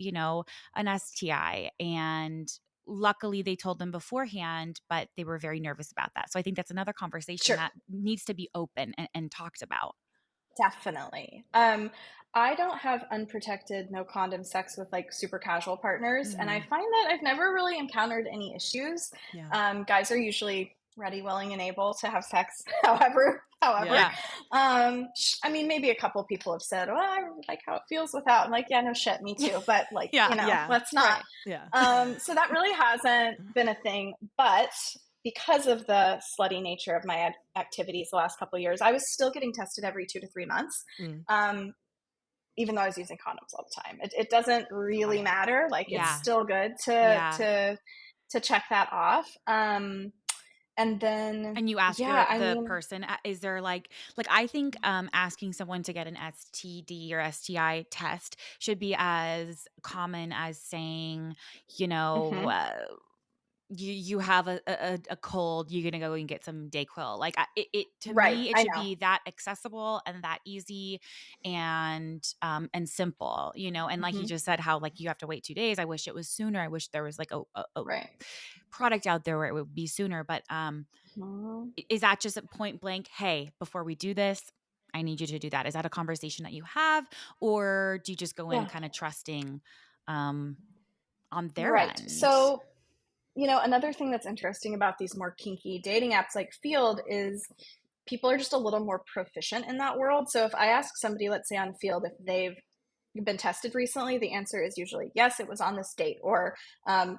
an STI, and luckily they told them beforehand, but they were very nervous about that. So I think that's another conversation Sure. that needs to be open and talked about. Definitely. I don't have unprotected, no condom sex with like super casual partners, and I Mhm. find that I've never really encountered any issues. Yeah. Guys are usually ready, willing, and able to have sex, however. Yeah. Yeah. I mean, maybe a couple people have said, "Oh, I like how it feels without." I'm like, "Yeah, no shit, me too." But like, Yeah. Yeah. let's not. Right. Yeah. So that really hasn't been a thing, but because of the slutty nature of my activities the last couple of years, I was still getting tested every 2 to 3 months, Mm. even though I was using condoms all the time. It doesn't Oh really yeah. matter. Like it's Yeah. still good to Yeah. check that off. And then And you ask yeah, I the mean, person, is there like I think asking someone to get an STD or STI test should be as common as saying, you know, mhm, you have a cold, you're gonna go and get some Dayquil. Like it to right. me, it I should know. be that accessible and that easy and simple, and like you Hmm. just said, how like you have to wait 2 days. I wish it was sooner. I wish there was like a Right. product out there where it would be sooner. But Mhm. is that just a point blank, hey, before we do this, I need you to do that? Is that a conversation that you have, or do you just go in Yeah. kind of trusting um, on their Right. end? So, another thing that's interesting about these more kinky dating apps like Field is people are just a little more proficient in that world. So if I ask somebody, let's say on Field, if they've been tested recently, the answer is usually yes, it was on this date, or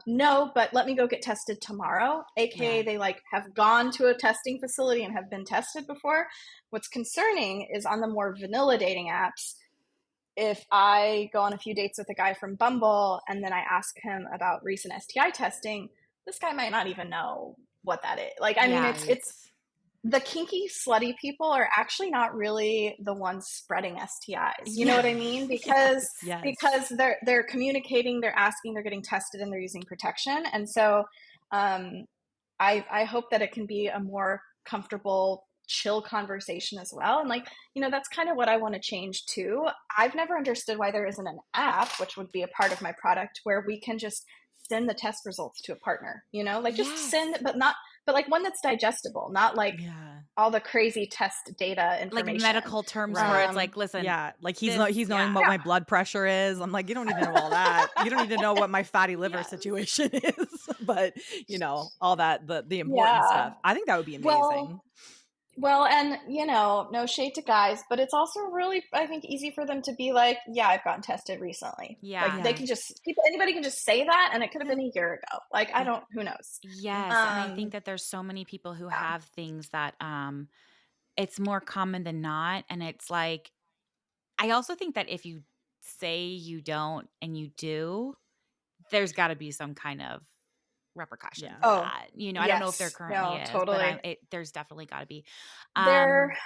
no, but let me go get tested tomorrow. AKA, Yeah. they like have gone to a testing facility and have been tested before. What's concerning is on the more vanilla dating apps, if I go on a few dates with a guy from Bumble and then I ask him about recent STI testing, this guy might not even know what that is. Like, I mean, Yeah. it's the kinky, slutty people are actually not really the ones spreading STIs. You know what Yeah. I mean? Because Yes. Yes. they're communicating, they're asking, they're getting tested, and they're using protection. And so, I hope that it can be a more comfortable chill conversation as well. And like, that's kind of what I want to change too. I've never understood why there isn't an app, which would be a part of my product, where we can just send the test results to a partner, like just Yes. send, but like one that's digestible, not like Yeah. all the crazy test data Like information. medical terms where Right. it's like, listen, Yeah, like this, he's knowing yeah. what Yeah. my blood pressure is. I'm like, you don't need to know all that. You don't need to know what my fatty liver Yes. situation is, but all that the important Yeah. stuff. I think that would be amazing. Well, and no shade to guys, but it's also really, I think, easy for them to be like, yeah, I've gotten tested recently. Like Yeah. they Yeah. can anybody can just say that, and it could have Yeah. been a year ago. Like I Yeah. don't, who knows? Yeah. Yes. And I think Um, that there's so many people who yeah, have things that it's more common than not. And it's like, I also think that if you say you don't and you do, there's got to be some kind of repercussion Yeah. for oh, that. I don't know if there yes, currently no, is, but totally. there's definitely got to be. There, Um,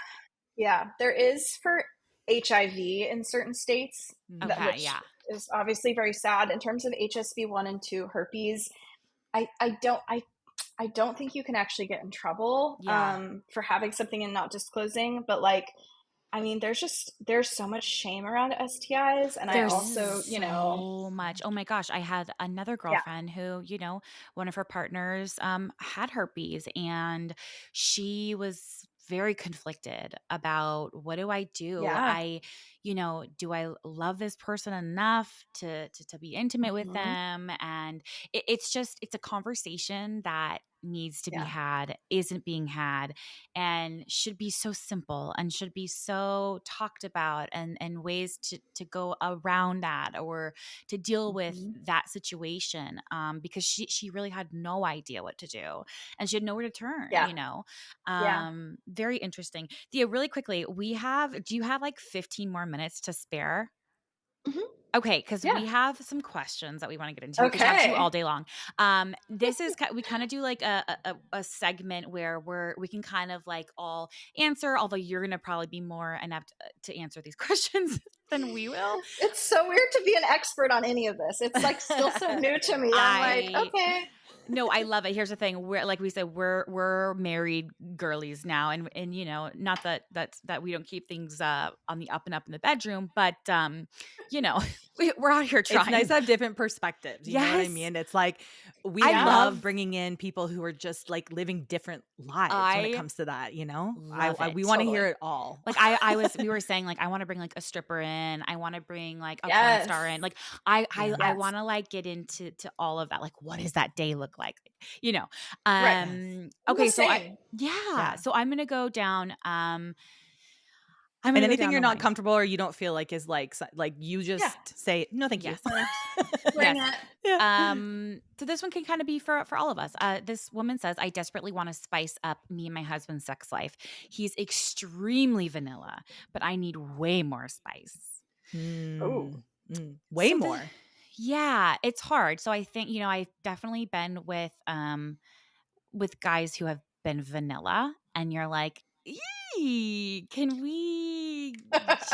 yeah, there is for HIV in certain states, okay, which yeah. is obviously very sad. In terms of HSV 1 and 2 herpes, I don't think you can actually get in trouble Yeah. for having something and not disclosing. But like, I mean, there's so much shame around STIs, and I There's also, so much. Oh my gosh, I had another yeah, girlfriend who, one of her partners had herpes, and she was very conflicted about, what do I do? yeah, Do I love this person enough to be intimate with hmm them? And it's a conversation that needs to be yeah, had, isn't being had, and should be so simple and should be so talked about, and ways to go around that or to deal with hmm that situation, because she really had no idea what to do, and she had nowhere to turn, yeah, yeah, very interesting. Thea, really quickly, do you have like 15 more minutes to spare? hmm Okay, because yeah. we have some questions that we want to get into. We could talk to you all Okay. day long. This is we kind of do like a segment where we can kind of like all answer. Although you're gonna probably be more inept to answer these questions than we will. It's so weird to be an expert on any of this. It's like still so new to me. I'm like, I okay. No, I love it. Here's the thing: we're, like we said, we're married girlies now, and not that we don't keep things on the up and up in the bedroom, but you know, we're out here It's nice trying. to have different perspectives, you know what I Yes, mean? It's like, we I Yeah. love love bringing in people who are just, like, living different lives when it I comes to that, you know? love We it. wanna hear Totally. it all. Like we were saying, like, I want to bring like a stripper in. I want to bring like a porn Yes. star in. Like I Yeah. Yes. want to like get into all of that. Like, what does that day look like? You know. Right. Yes. I'm the Okay, so same. yeah, Yeah. so I'm gonna go down. I'm And gonna go anything down you're the not line. comfortable or you don't feel like is, like, you Yeah. just say, "No, thank you." Yes. Bring Yes. it. Yeah. So this one can kind of be for all of us. This woman says, I desperately want to spice up me and my husband's sex life. He's extremely vanilla, but I need way more spice. Ooh. Mm. Way So more. yeah, it's hard. So I think, I've definitely been with guys who have been vanilla, and you're like, "Eee, can we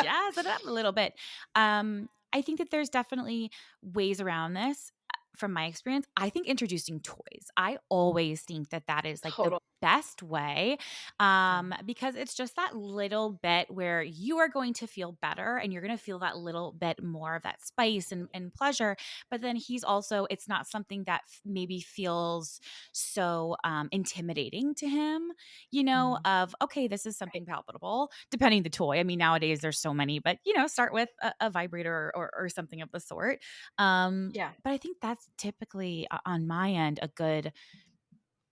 jazz it up a little bit?" I think that there's definitely ways around this. From my experience, I think introducing toys. I always think that is like the Total. best way, Yeah. because it's just that little bit where you are going to feel better, and you're going to feel that little bit more of that spice and pleasure. But then it's not something that maybe feels so intimidating to him, Mm. of, okay, this is something Right. palpable, depending the toy. I mean, nowadays there's so many, but start with a vibrator, or something of the sort. Yeah. But I think that's typically, on my end, a good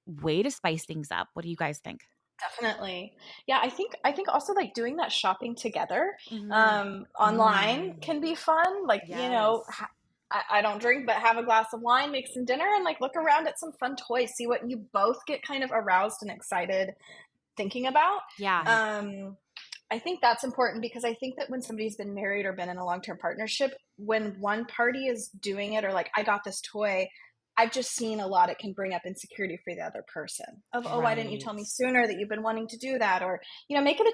way to spice things up. What do you guys think? Definitely. Yeah, I think also like doing that shopping together Mhm. online Mm. can be fun. Like, Yes. I don't drink, but have a glass of wine, make some dinner, and like look around at some fun toys, see what you both get kind of aroused and excited thinking about. Yeah. Right. I think that's important because I think that when somebody's been married or been in a long-term partnership, when one party is doing it or like, I got this toy, I've just seen a lot. It can bring up insecurity for the other person of, oh, why didn't you tell Right. me sooner that you've been wanting to do that? Or, make it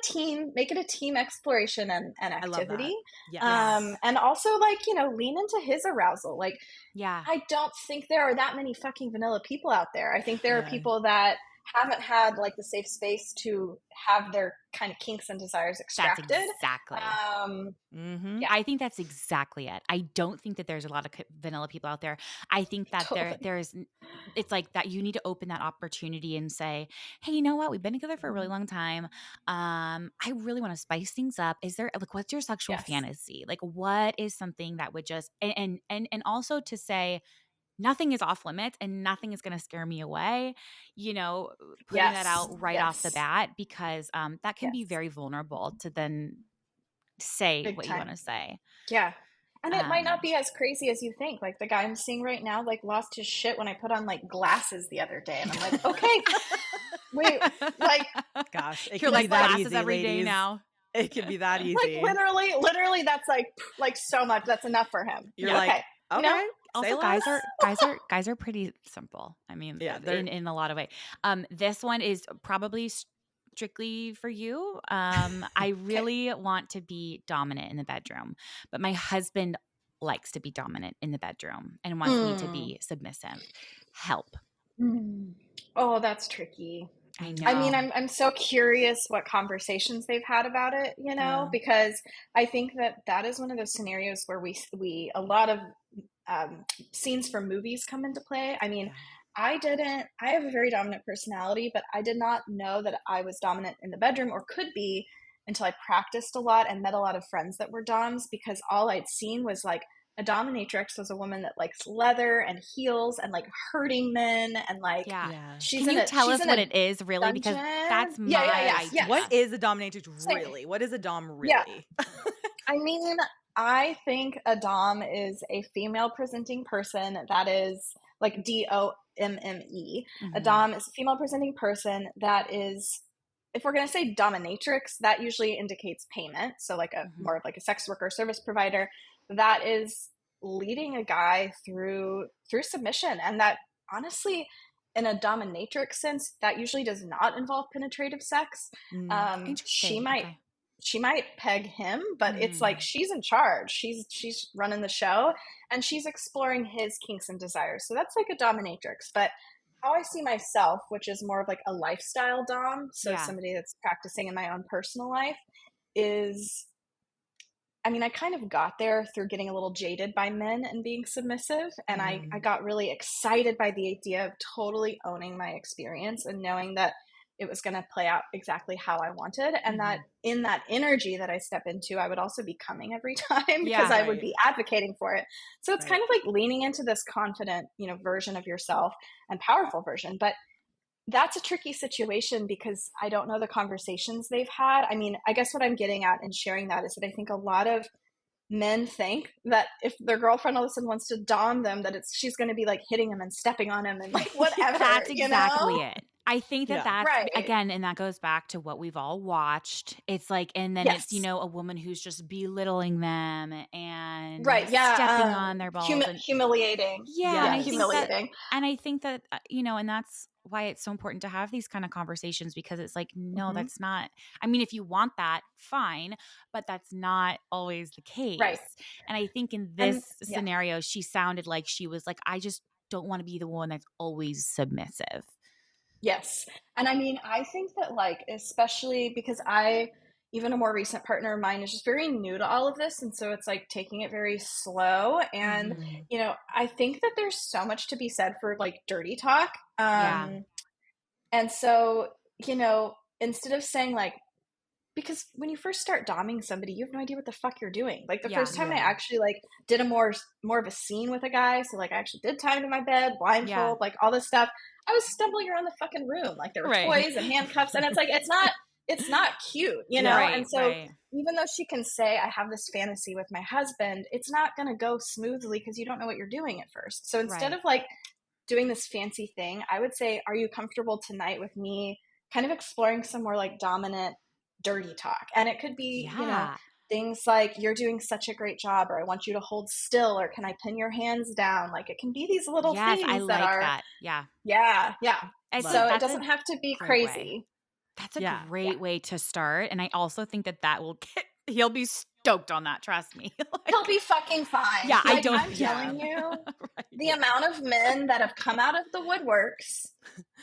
a team exploration and I love activity. that. Yeah. Yes. And also like, lean into his arousal. Like, Yeah. I don't think there are that many fucking vanilla people out there. I think there are Yeah. people that haven't had like the safe space to have their kind of kinks and desires That's extracted. exactly. Mhm. Yeah, I think that's exactly it. I don't think that there's a lot of vanilla people out there. I think that totally. it's like that you need to open that opportunity and say, "Hey, you know what? We've been together for a really Mhm. long time. I really want to spice things up. Is there like what's your sexual Yes. fantasy? Like what is something that would just and also to say nothing is off limits and nothing is going to scare me away, putting that Yes. out right off the Yes. bat because that can be Yes. very vulnerable to then say Big what you time. want to say. Yeah. And it might not Um, be as crazy as you think. Like the guy I'm seeing right now, like lost his shit when I put on like glasses the other day. And I'm like, okay, wait, like, Gosh, it You're can be that's like that like, glasses easy, every day ladies. now. It can be that like easy. literally, that's like so much. That's enough for him. You're Yeah. Okay. like, You know? "Okay, say Also, less." guys are pretty simple. I mean, Yeah, they're in a lot of way. This one is probably strictly for you. I Okay. really want to be dominant in the bedroom, but my husband likes to be dominant in the bedroom and wants me to Mm. be submissive. Help. Mm. Oh, that's tricky. I I mean, Mhm. know. I'm so curious what conversations they've had about it, Yeah. because I think that that is one of those scenarios where we a lot of scenes from movies come into play. I mean, Yeah. I have a very dominant personality, but I did not know that I was dominant in the bedroom or could be until I practiced a lot and met a lot of friends that were doms because all I'd seen was like a dominatrix was a woman that likes leather and heels and like hurting men and like Yeah. Yeah. Can you tell she's us in what a it is really? Because dungeon. that's Yeah, yeah, my yeah, yeah. What idea. is a dominatrix Same. really? What is a dom Yeah. really? I mean, I think a dom is a female presenting person that is like DOMME. A Hmm. dom is a female presenting person that is, if we're going to say dominatrix, that usually indicates payment. So like a Hmm. more of like a sex worker service provider that is leading a guy through submission, and that honestly in a dominatrix sense that usually does not involve penetrative sex. Mm. She Interesting. might Okay. peg him, but it's like Mm. she's in charge. She's running the show and she's exploring his kinks and desires. So that's like a dominatrix. But how I see myself, which is more of like a lifestyle dom, so Yeah. somebody that's practicing in my own personal life, is I mean, I kind of got there through getting a little jaded by men and being submissive. And I Mm. got really excited by the idea of totally owning my experience and knowing that it was going to play out exactly how I wanted. And that Hmm. in that energy that I step into, I would also be coming every time because Yeah. I would Right. be advocating for it. So it's kind Right. of like leaning into this confident, version of yourself and powerful version. But that's a tricky situation because I don't know the conversations they've had. I mean, I guess what I'm getting at in sharing that is that I think a lot of men think that if their girlfriend all of a sudden wants to dom them, that she's going to be like hitting him and stepping on him and like whatever, That's exactly it. I think that Yeah. that's Right. again, and that goes back to what we've all watched. It's like, and then it's, Yes. a woman who's just belittling them and, Right. stepping Yeah. on their balls. And Humiliating. yeah, Yeah. Yes. Humiliating. I think that, and that's why it's so important to have these kind of conversations because it's like, no, Hmm. that's not, I mean, if you want that, fine, but that's not always the Right. case. And I think in And this yeah. scenario, she sounded like she was like, I just don't want to be the one that's always submissive. Yes. And I mean, I think that, like, especially because even a more recent partner of mine is just very new to all of this. And so it's like taking it very slow. And, Hmm. Mm. I think that there's so much to be said for like dirty talk. Yeah. And so, instead of saying like, because when you first start doming somebody, you have no idea what the fuck you're doing. Like the Yeah. first time I Yeah. actually like did a more of a scene with a guy, so like I actually did tie him to my bed, Yeah. blindfold, like all this stuff. I was stumbling around the fucking room, like there were Right. toys and handcuffs, and it's like it's not cute, Yeah. Right. And so Right. even though she can say I have this fantasy with my husband, it's not going to go smoothly because you don't know what you're doing at first. So instead Right. of like doing this fancy thing, I would say, are you comfortable tonight with me kind of exploring some more like dominant, dirty talk? And it could be, Yeah. things like, you're doing such a great job, or I want you to hold still, or can I pin your hands down? Like it can be these little Yes. I things that like are, that. Yeah. yeah, yeah. It's Love a, So it it. that's a doesn't have to be great way. crazy. That's a Yeah. Yeah. great way to start, and I also think that will get he'll be stoked on that, trust me. He'll Like be fucking fine. yeah, I Like don't I'm yeah. telling you, Right. the amount of men that have come out of the woodworks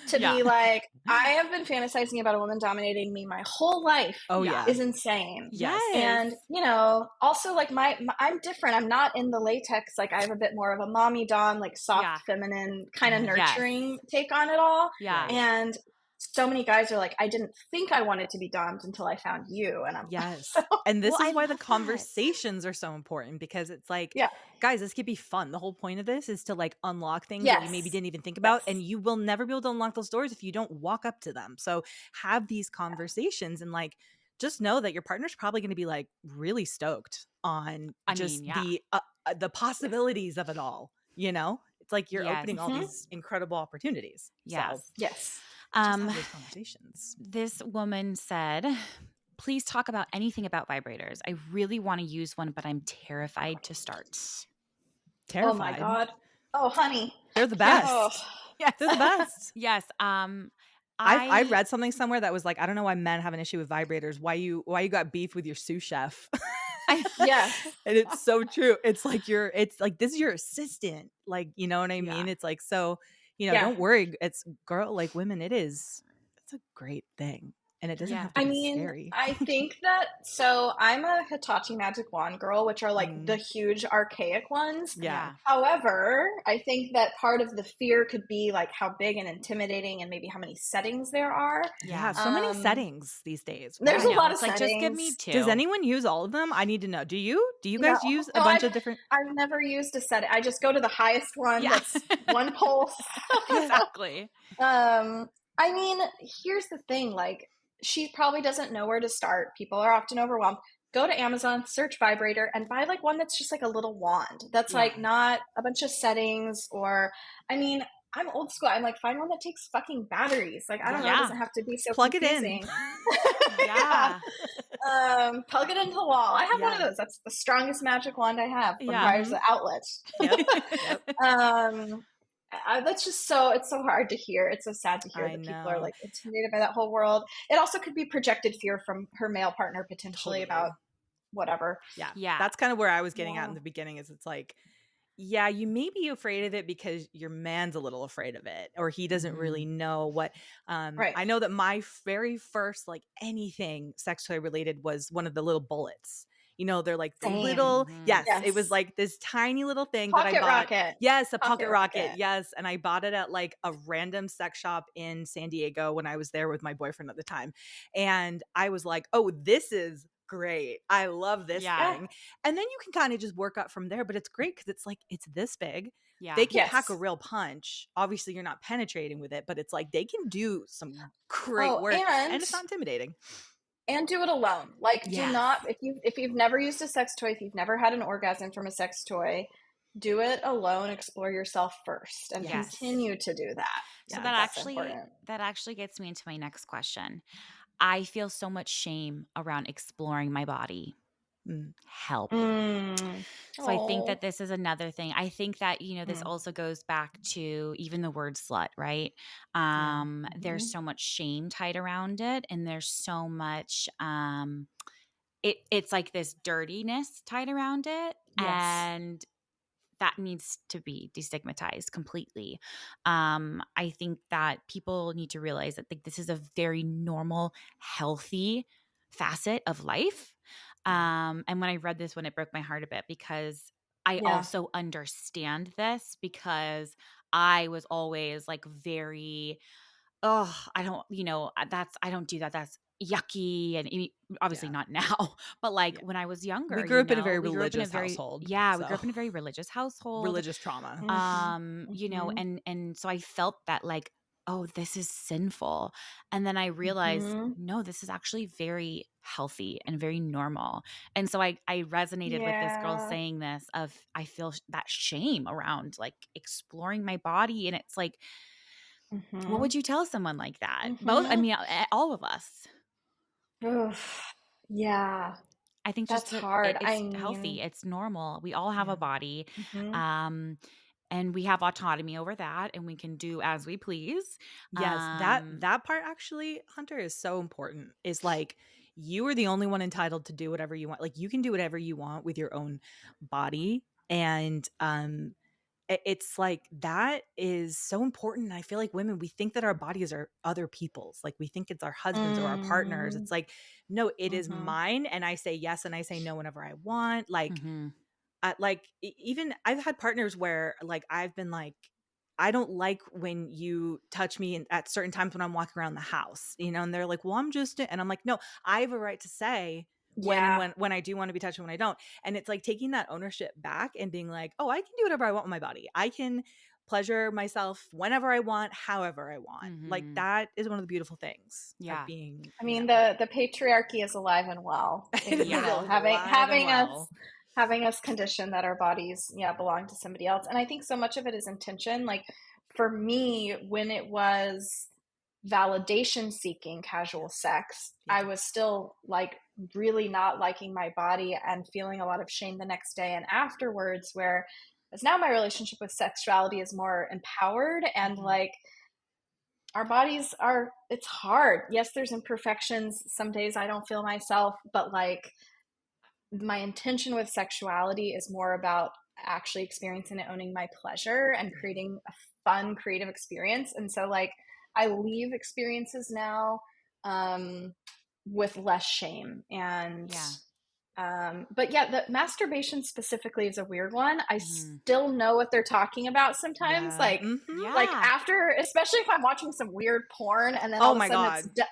to Yeah. be like, I have been fantasizing about a woman dominating me my whole life Oh, Yeah. yeah. is insane. Yes. And, Yes. you know, also like I'm different. I'm not in the latex. Like I have a bit more of a mommy dom, like soft, Yeah. feminine, kind of Yes. nurturing Yes. take on it all. Yeah. Right. And so many guys are like, I didn't think I wanted to be domed until I found you. And I'm Yes. so, And Well, this I is why the love that. conversations are so important, because it's like, yeah. guys, this could be fun. The whole point of this is to like unlock things that you maybe Yes. didn't even think about, and Yes. you will never be able to unlock those doors if you don't walk up to them. So have these conversations, and like just know that your partner's probably going to be like really stoked on I just mean, yeah. the possibilities of it all, you know? It's like you're Yes. opening all Hmm. these incredible opportunities. So Yes. Yes. just Um, have those conversations. this woman said, please talk about anything about vibrators. I really want to use one, but I'm terrified to start. Oh my Terrified. God. Oh, honey. They're the Yes. Oh, best. They're the Yes. best. Yes. I've I read something somewhere that was like, I don't know why men have an issue with vibrators. Why you got beef with your sous chef? I yes. And it's so true. It's like this is your assistant. Like, you know what I yeah. mean? It's like, so, Yeah. don't worry. It's girl, like women, it's a great thing. And it doesn't Yeah. have to I be mean, scary. I think that so I'm a Hitachi Magic Wand girl, which are like the Mm, huge archaic ones. yeah. Yeah. However, I think that part of the fear could be like how big and intimidating and maybe how many settings there are. Yeah. Yeah. So many Um, settings these days. there's I a Wow. know. lot of It's like, just give me settings. Does two. anyone use all of them? I need to know. Do you? Do you No, guys use a no, bunch of different? I've never used a setting. I just go to the highest one Yeah. that's one pulse. Exactly. I mean, here's the thing, like she probably doesn't know where to start. People are often overwhelmed. Go to Amazon, search vibrator, and buy like one that's just like a little wand. That's Yeah. like not a bunch of settings or I mean, I'm old school. I'm like, find one that takes fucking batteries. Like, I don't know, it Yeah. doesn't have to be so Plug it in. confusing. yeah. Yeah. Plug it into the wall. I have one of Yeah. those. That's the strongest magic wand I have. Yeah. Requires Mhm. the outlet. Yep. Yep. That's just so it's so hard to hear. It's so sad to hear I that people are know. like intimidated by that whole world. It also could be projected fear from her male partner potentially about Totally. whatever. Yeah. Yeah. That's kind of where I was getting at in Yeah. the beginning, is it's like, yeah, you may be afraid of it because your man's a little afraid of it, or he doesn't really Mhm. know what. Right. I know that my very first like anything sex toy related was one of the little bullets. They're like the Same. little, Mhm. yes, it was Yes. like this tiny little thing that I Pocket bought. rocket. Yes, a Pocket pocket rocket. rocket. Yes. And I bought it at like a random sex shop in San Diego when I was there with my boyfriend at the time. And I was like, oh, this is great. I love this Yeah. Yeah. thing. And then you can kind of just work up from there. But it's great because it's like, it's this big. They Yeah. can pack a Yes. real punch. Obviously, you're not penetrating with it, but it's like they can do some great Oh, work, and it's not intimidating. and do it alone. Like do Yes. not if you've never used a sex toy, if you've never had an orgasm from a sex toy, do it alone, explore yourself first and Yes. continue to do that. So I Yes. think that's important. that actually gets me into my next question. I feel so much shame around exploring my body. Mm. Help. Mm. So I think Oh. that this is another thing. I think that, this Mm. also goes back to even the word slut, right? Yeah. There's Mhm. so much shame tied around it, and there's so much it's like this dirtiness tied around it. Yes. And that needs to be destigmatized completely. I think that people need to realize that this is a very normal, healthy facet of life. Yeah. And when I read this one, it broke my heart a bit because I Yeah. also understand this because I was always like very, oh, I don't, I don't do that. That's yucky. And obviously Yeah. not now, but like Yeah. when I was We younger, grew up in a very we grew up in a religious very, household. yeah, we grew So up in a very religious household. religious trauma. Mhm. And so I felt that like, oh, this is sinful. And then I realized, Mhm. no, this is actually very healthy and very normal. And so I resonated with this girl Yeah. saying this of I feel that shame around like exploring my body. And it's like, what would Mhm. you tell someone like that? Both, I Mhm. mean, all of us. Oof. Yeah. I think just That's that hard. I it's healthy, mean, it's normal. We all have a Yeah. body, mhm. um, and we have autonomy over that, and we can do as we please. Yes, that Um, that part actually, Hunter, is so important. Is like you are the only one entitled to do whatever you want. Like you can do whatever you want with your own body, and it's like that is so important. And I feel like women, we think that our bodies are other people's. Like we think it's our husbands or our partners. Mm, It's like, no, it is mhm. mine. And I say yes and I say no whenever I want. Like, Mhm. even I've had partners where like I've been like, I don't like when you touch me at certain times when I'm walking around the house, and they're like, well, I'm just, and I'm like, no, I have a right to say when and Yeah. when I do want to be touched and when I don't. And it's like taking that ownership back and being like, oh, I can do whatever I want with my body. I can pleasure myself whenever I want, however I want. Like Mhm. that is one of the beautiful things of Yeah. being, I mean, the patriarchy is alive and well, it is Yeah. alive and well. having us conditioned that our bodies, belong to somebody else. And I think so much of it is intention. Like for me, when it was validation seeking casual sex, Yeah. I was still like really not liking my body and feeling a lot of shame the next day and afterwards, where as now my relationship with sexuality is more empowered and Mhm. like our bodies are, it's hard. Yes, there's imperfections. Some days I don't feel myself, but like my intention with sexuality is more about actually experiencing and owning my pleasure and Yeah. creating a fun creative experience. And so like I leave experiences now um, with less shame. And Yeah. but yeah, the masturbation specifically is a weird one. I Mhm. still know what they're talking about sometimes. Yeah. Like Yeah. after, especially if I'm watching some weird porn and then Oh all of a my sudden it's God.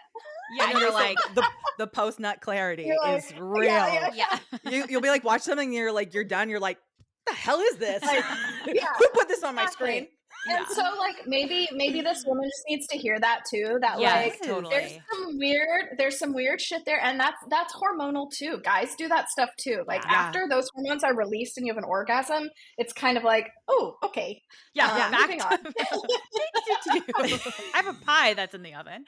Yeah, I know and they you're say like, the post nut clarity you're like, is yeah, yeah, real. yeah. You'll be like watch something and you're like you're done. You're like, the hell is this? like yeah, Who put this on my screen? exactly. And Yeah. so like maybe this woman just needs to hear that too, that like Yes, Yes. totally. there's some weird shit there, and that's hormonal too. Guys do that stuff too. Like Yeah. Yeah. after those hormones are released and you have an orgasm, it's kind of like, oh, okay. Yeah, Yeah. Moving back on. to I have a pie that's in the oven.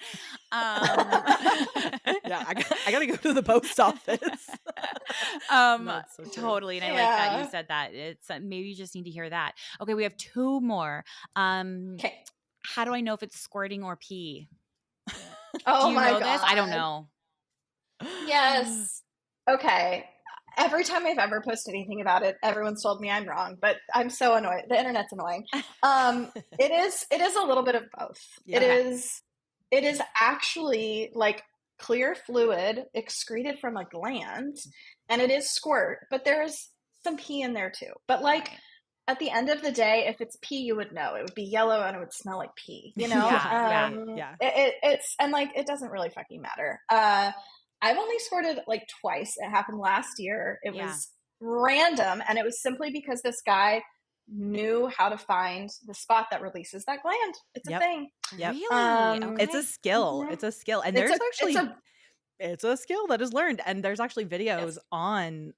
Yeah. I gotta go to the post office. No, it's so true. Totally, and I like that you Yeah. said that. It's maybe you just need to hear that. Okay, we have two more. Um, Okay. how do I know if it's squirting or pee? Do Oh you my know this? I don't god. know. Yes. Okay. Every time I've ever posted anything about it, everyone's told me I'm wrong, but I'm so annoyed. The internet's annoying. It is a little bit of both. It Yeah. Okay. is it is actually like clear fluid excreted from a gland, and it is squirt, but there is some pee in there too. But like Right. at the end of the day, if it's pee, you would know. It would be yellow and it would smell like pee, you know? Yeah, yeah. Yeah. It's, and like, it doesn't really fucking matter. I've only squirted like twice. It happened last year. It Yeah. was random, and it was simply because this guy knew how to find the spot that releases that gland. It's a Yep. thing. Yep. Really? It's a Okay. skill. Mhm. It's a skill. And It's there's a it's actually a it's a skill that is learned. And there's actually videos yes. on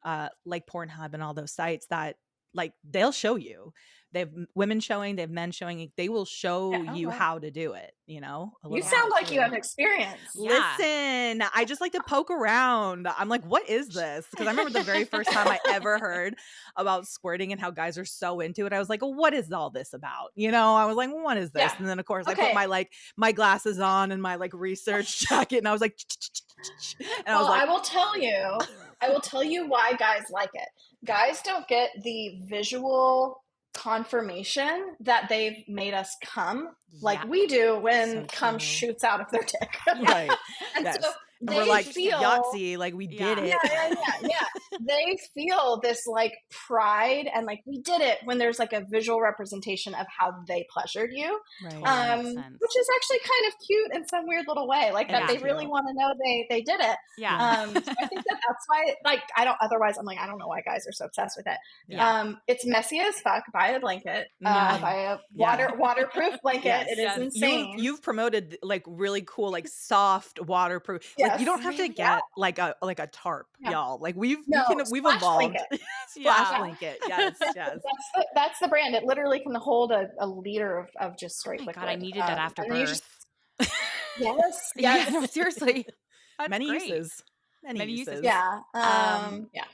like Pornhub and all those sites that like they'll show you. They have women showing, they have men showing, they will show Yeah. Oh you wow. how to do it, a You little Yeah. sound how like you to. have experience. Yeah. Listen, I just like to poke around. I'm like, what is this? Because I remember the very first time I ever heard about squirting and how guys are so into it. I was like, well, what is all this about? I was like, what is this? Yeah. And then of course I put Okay. my glasses on and my like research jacket and I was like, and I was Well, like, I will tell you why guys like it. Guys don't get the visual confirmation that they've made us come like Yeah. we do when so cum true. shoots out of their dick. Yeah. Right. And so Yes. And we're That's they like interesting. feel, Yahtzee, like we did Yeah. yeah, it. yeah, yeah, yeah. They feel this like pride and like we did it when there's like a visual representation of how they pleasured you, Right. Totally makes which sense. is actually kind of cute in some weird little way, like It that is they Yeah. really cute. want to know they did it. Yeah. Yeah. So I think that's why, like, I don't. Otherwise, I'm like, I don't know why guys are so obsessed with it. Yeah. It's messy as fuck. Buy a blanket. Yeah. Buy a Yeah. waterproof blanket. Yes. It is Yes. insane. You've promoted like really cool, like soft waterproof. Like you Yes. don't have to Really? Yeah. get like a tarp, Yeah. y'all. Like No, we've splash evolved. blanket. Splash Yeah. Yeah. blanket. Yes, yes. That's the brand. It literally can hold a liter of just Oh straight my God, I liquid. needed that after And then you just birth. yes, Yeah, yes, no, seriously. That's Many great. uses. Many Many uses. uses. yeah, yeah.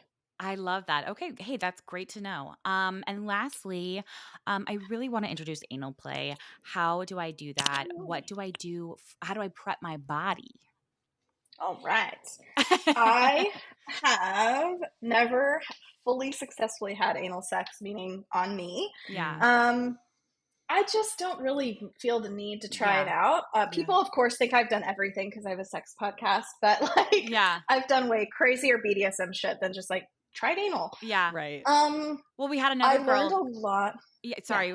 I love that. Okay, hey, that's great to know. And lastly, I really want to introduce anal play. How do I do that? What do I do? How do I prep my body? All right. I have never fully successfully had anal sex, meaning on me. Yeah. I just don't really feel the need to try it Yeah. out. People, of course, think I've done everything because I have a sex podcast, but like Yeah. I've done way crazier BDSM shit than just like tried anal. Yeah. Right. Well, we had I another learned a girl. lot. Yeah, Yeah, sorry.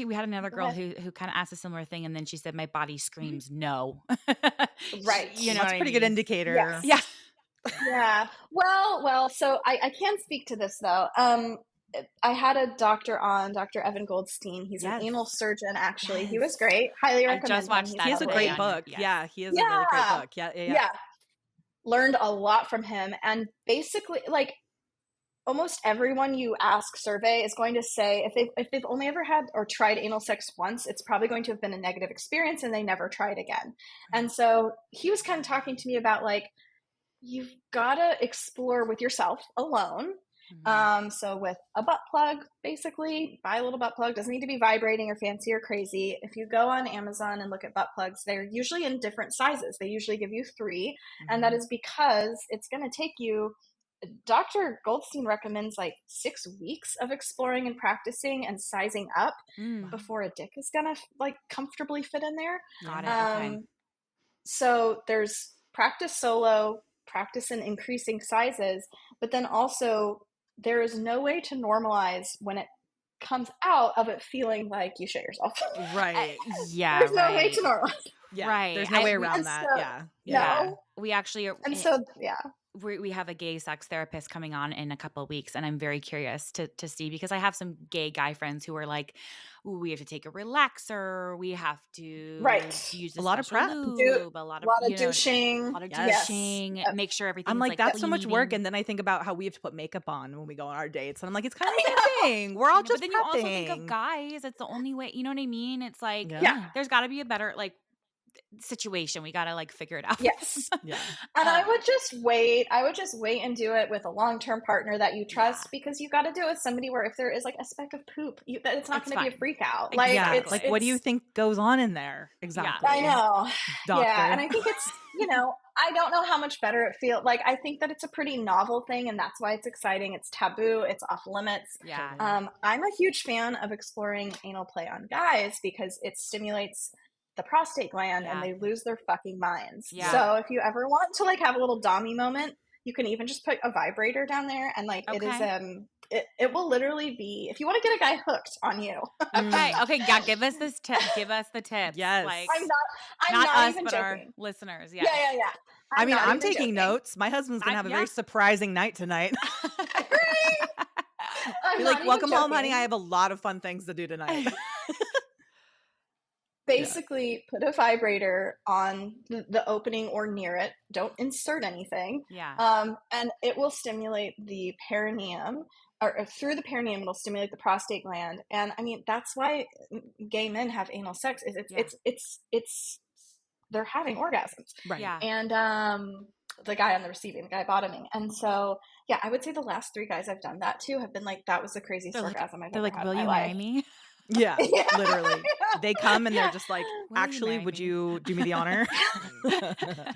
We had another go girl ahead. who kind of asked a similar thing, and then she said, "My body screams no." Right. You know That's what a I pretty good Yes. mean? indicator. Yeah. Yeah. Well, so I can speak to this though. I had a doctor on, Dr. Evan Goldstein. He's an Yes. anal surgeon, actually. He was Yes. great. Highly I just recommend him. watched He's He that has a today great lovely. on your book. yes. Yeah, he has a really great Yeah. book. Yeah, yeah, yeah. Yeah. Learned a lot from him. And basically, like, almost everyone you ask survey is going to say if they've only ever had or tried anal sex once, it's probably going to have been a negative experience and they never try it again. And so he was kind of talking to me about like, you've got to explore with yourself alone. So with a butt plug, basically buy a little butt plug. Doesn't need to be vibrating or fancy or crazy. If you go on Amazon and look at butt plugs, they're usually in different sizes. They usually give you 3, and that is because it's going to take you. Dr. Goldstein recommends like 6 weeks of exploring and practicing and sizing up before a dick is gonna like comfortably fit in there. Got it. Okay. So there's practice solo, practice in increasing sizes, but then also there is no way to normalize when it comes out of it feeling like you shit yourself. Right. Yeah. There's no Right. way to normalize. Yeah. Right. There's no way we- around And that. so, Yeah. Yeah. no. We actually are. And so, yeah. We have a gay sex therapist coming on in a couple of weeks, and I'm very curious to see, because I have some gay guy friends who are like, "Ooh, we have to take a relaxer, we have to Right. use A a lot of special prep. lube, a lot A of lot of douching. a lot of Yes. douching, Yes. make sure I'm everything's like, that's so much work. clean. And then I think about how we have to put makeup on when we go on our dates. And I'm like, it's kind of the same thing. We're all But just then you also think of prepping. guys. It's the only way. You know what I mean? It's like Yeah. there's got to be a better situation. We got to figure it out. Yes. Yeah. And I would just wait. I would just wait and do it with a long-term partner that you trust, because you got to do it with somebody where if there is like a speck of poop, that it's not It's going to be a fine. freak out. Exactly. Yeah. Like Like, what do you think goes on in there? Exactly. I know. Doctor. Yeah, and I think it's, I don't know how much better it feels. Like, I think that it's a pretty novel thing, and that's why it's exciting. It's taboo. It's off limits. Yeah. I'm a huge fan of exploring anal play on guys because it stimulates the prostate gland and they lose their fucking minds. Yeah. So if you ever want to like have a little dommy moment, you can even just put a vibrator down there, and like it is it will literally be, if you want to get a guy hooked on you. Okay. Yeah. Give us this tip. Give us the tips. Yes. I'm not not us, even but joking. our listeners. Yeah. I mean, not I'm even taking joking. notes. My husband's going to have a very surprising night tonight. Be like, welcome home, honey. I have a lot of fun things to do tonight. Basically, put a vibrator on the opening or near it. Don't insert anything. Yeah. And it will stimulate the perineum, or through the perineum, it'll stimulate the prostate gland. And I mean, that's why gay men have anal sex. It's they're having orgasms. Right. Yeah. And the guy on the receiving, the guy bottoming. And so, yeah, I would say the last 3 guys I've done that to have been like, that was the craziest orgasm I've ever had will in my you life. marry me? Yeah, literally. They come and they're just like, actually, marry would me? you do me the honor?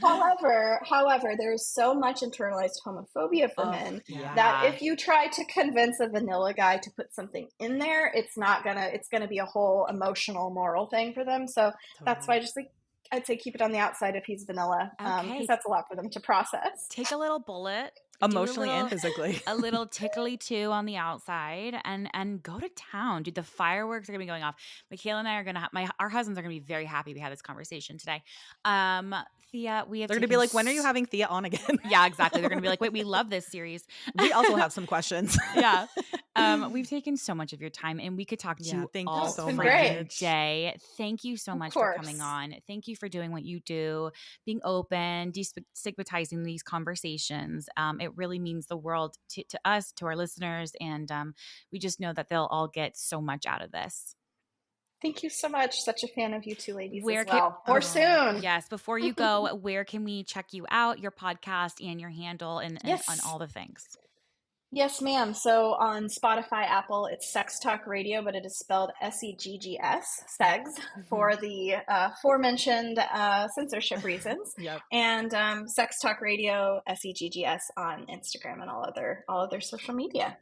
However, there's so much internalized homophobia for men that if you try to convince a vanilla guy to put something in there, it's gonna be a whole emotional, moral thing for them. So that's why I'd say keep it on the outside if he's vanilla, because that's a lot for them to process. Take a little bullet. Emotionally and physically. A little tickly too on the outside, and go to town. Dude, the fireworks are gonna be going off. Michaela and I are gonna our husbands are gonna be very happy we had this conversation today. Thea, they're gonna be like, when are you having Thea on again? Yeah, exactly. They're gonna be like, wait, we love this series. We also have some questions. Yeah. We've taken so much of your time, and we could talk to you all so freaking day. Thank you so much for coming course. on. Thank you for doing what you do, being open, destigmatizing these conversations. It really means the world to us, to our listeners, and we just know that they'll all get so much out of this. Thank you so much. Such a fan of you two ladies Where as well. Or soon. Yes. Before you go, where can we check you out, your podcast and your handle, and on all the things? Yes, ma'am. So on Spotify, Apple, it's Sex Talk Radio, but it is spelled Seggs, Seggs, Mhm. for the aforementioned censorship reasons. Yep. And Sex Talk Radio, Seggs, on Instagram and all other social media.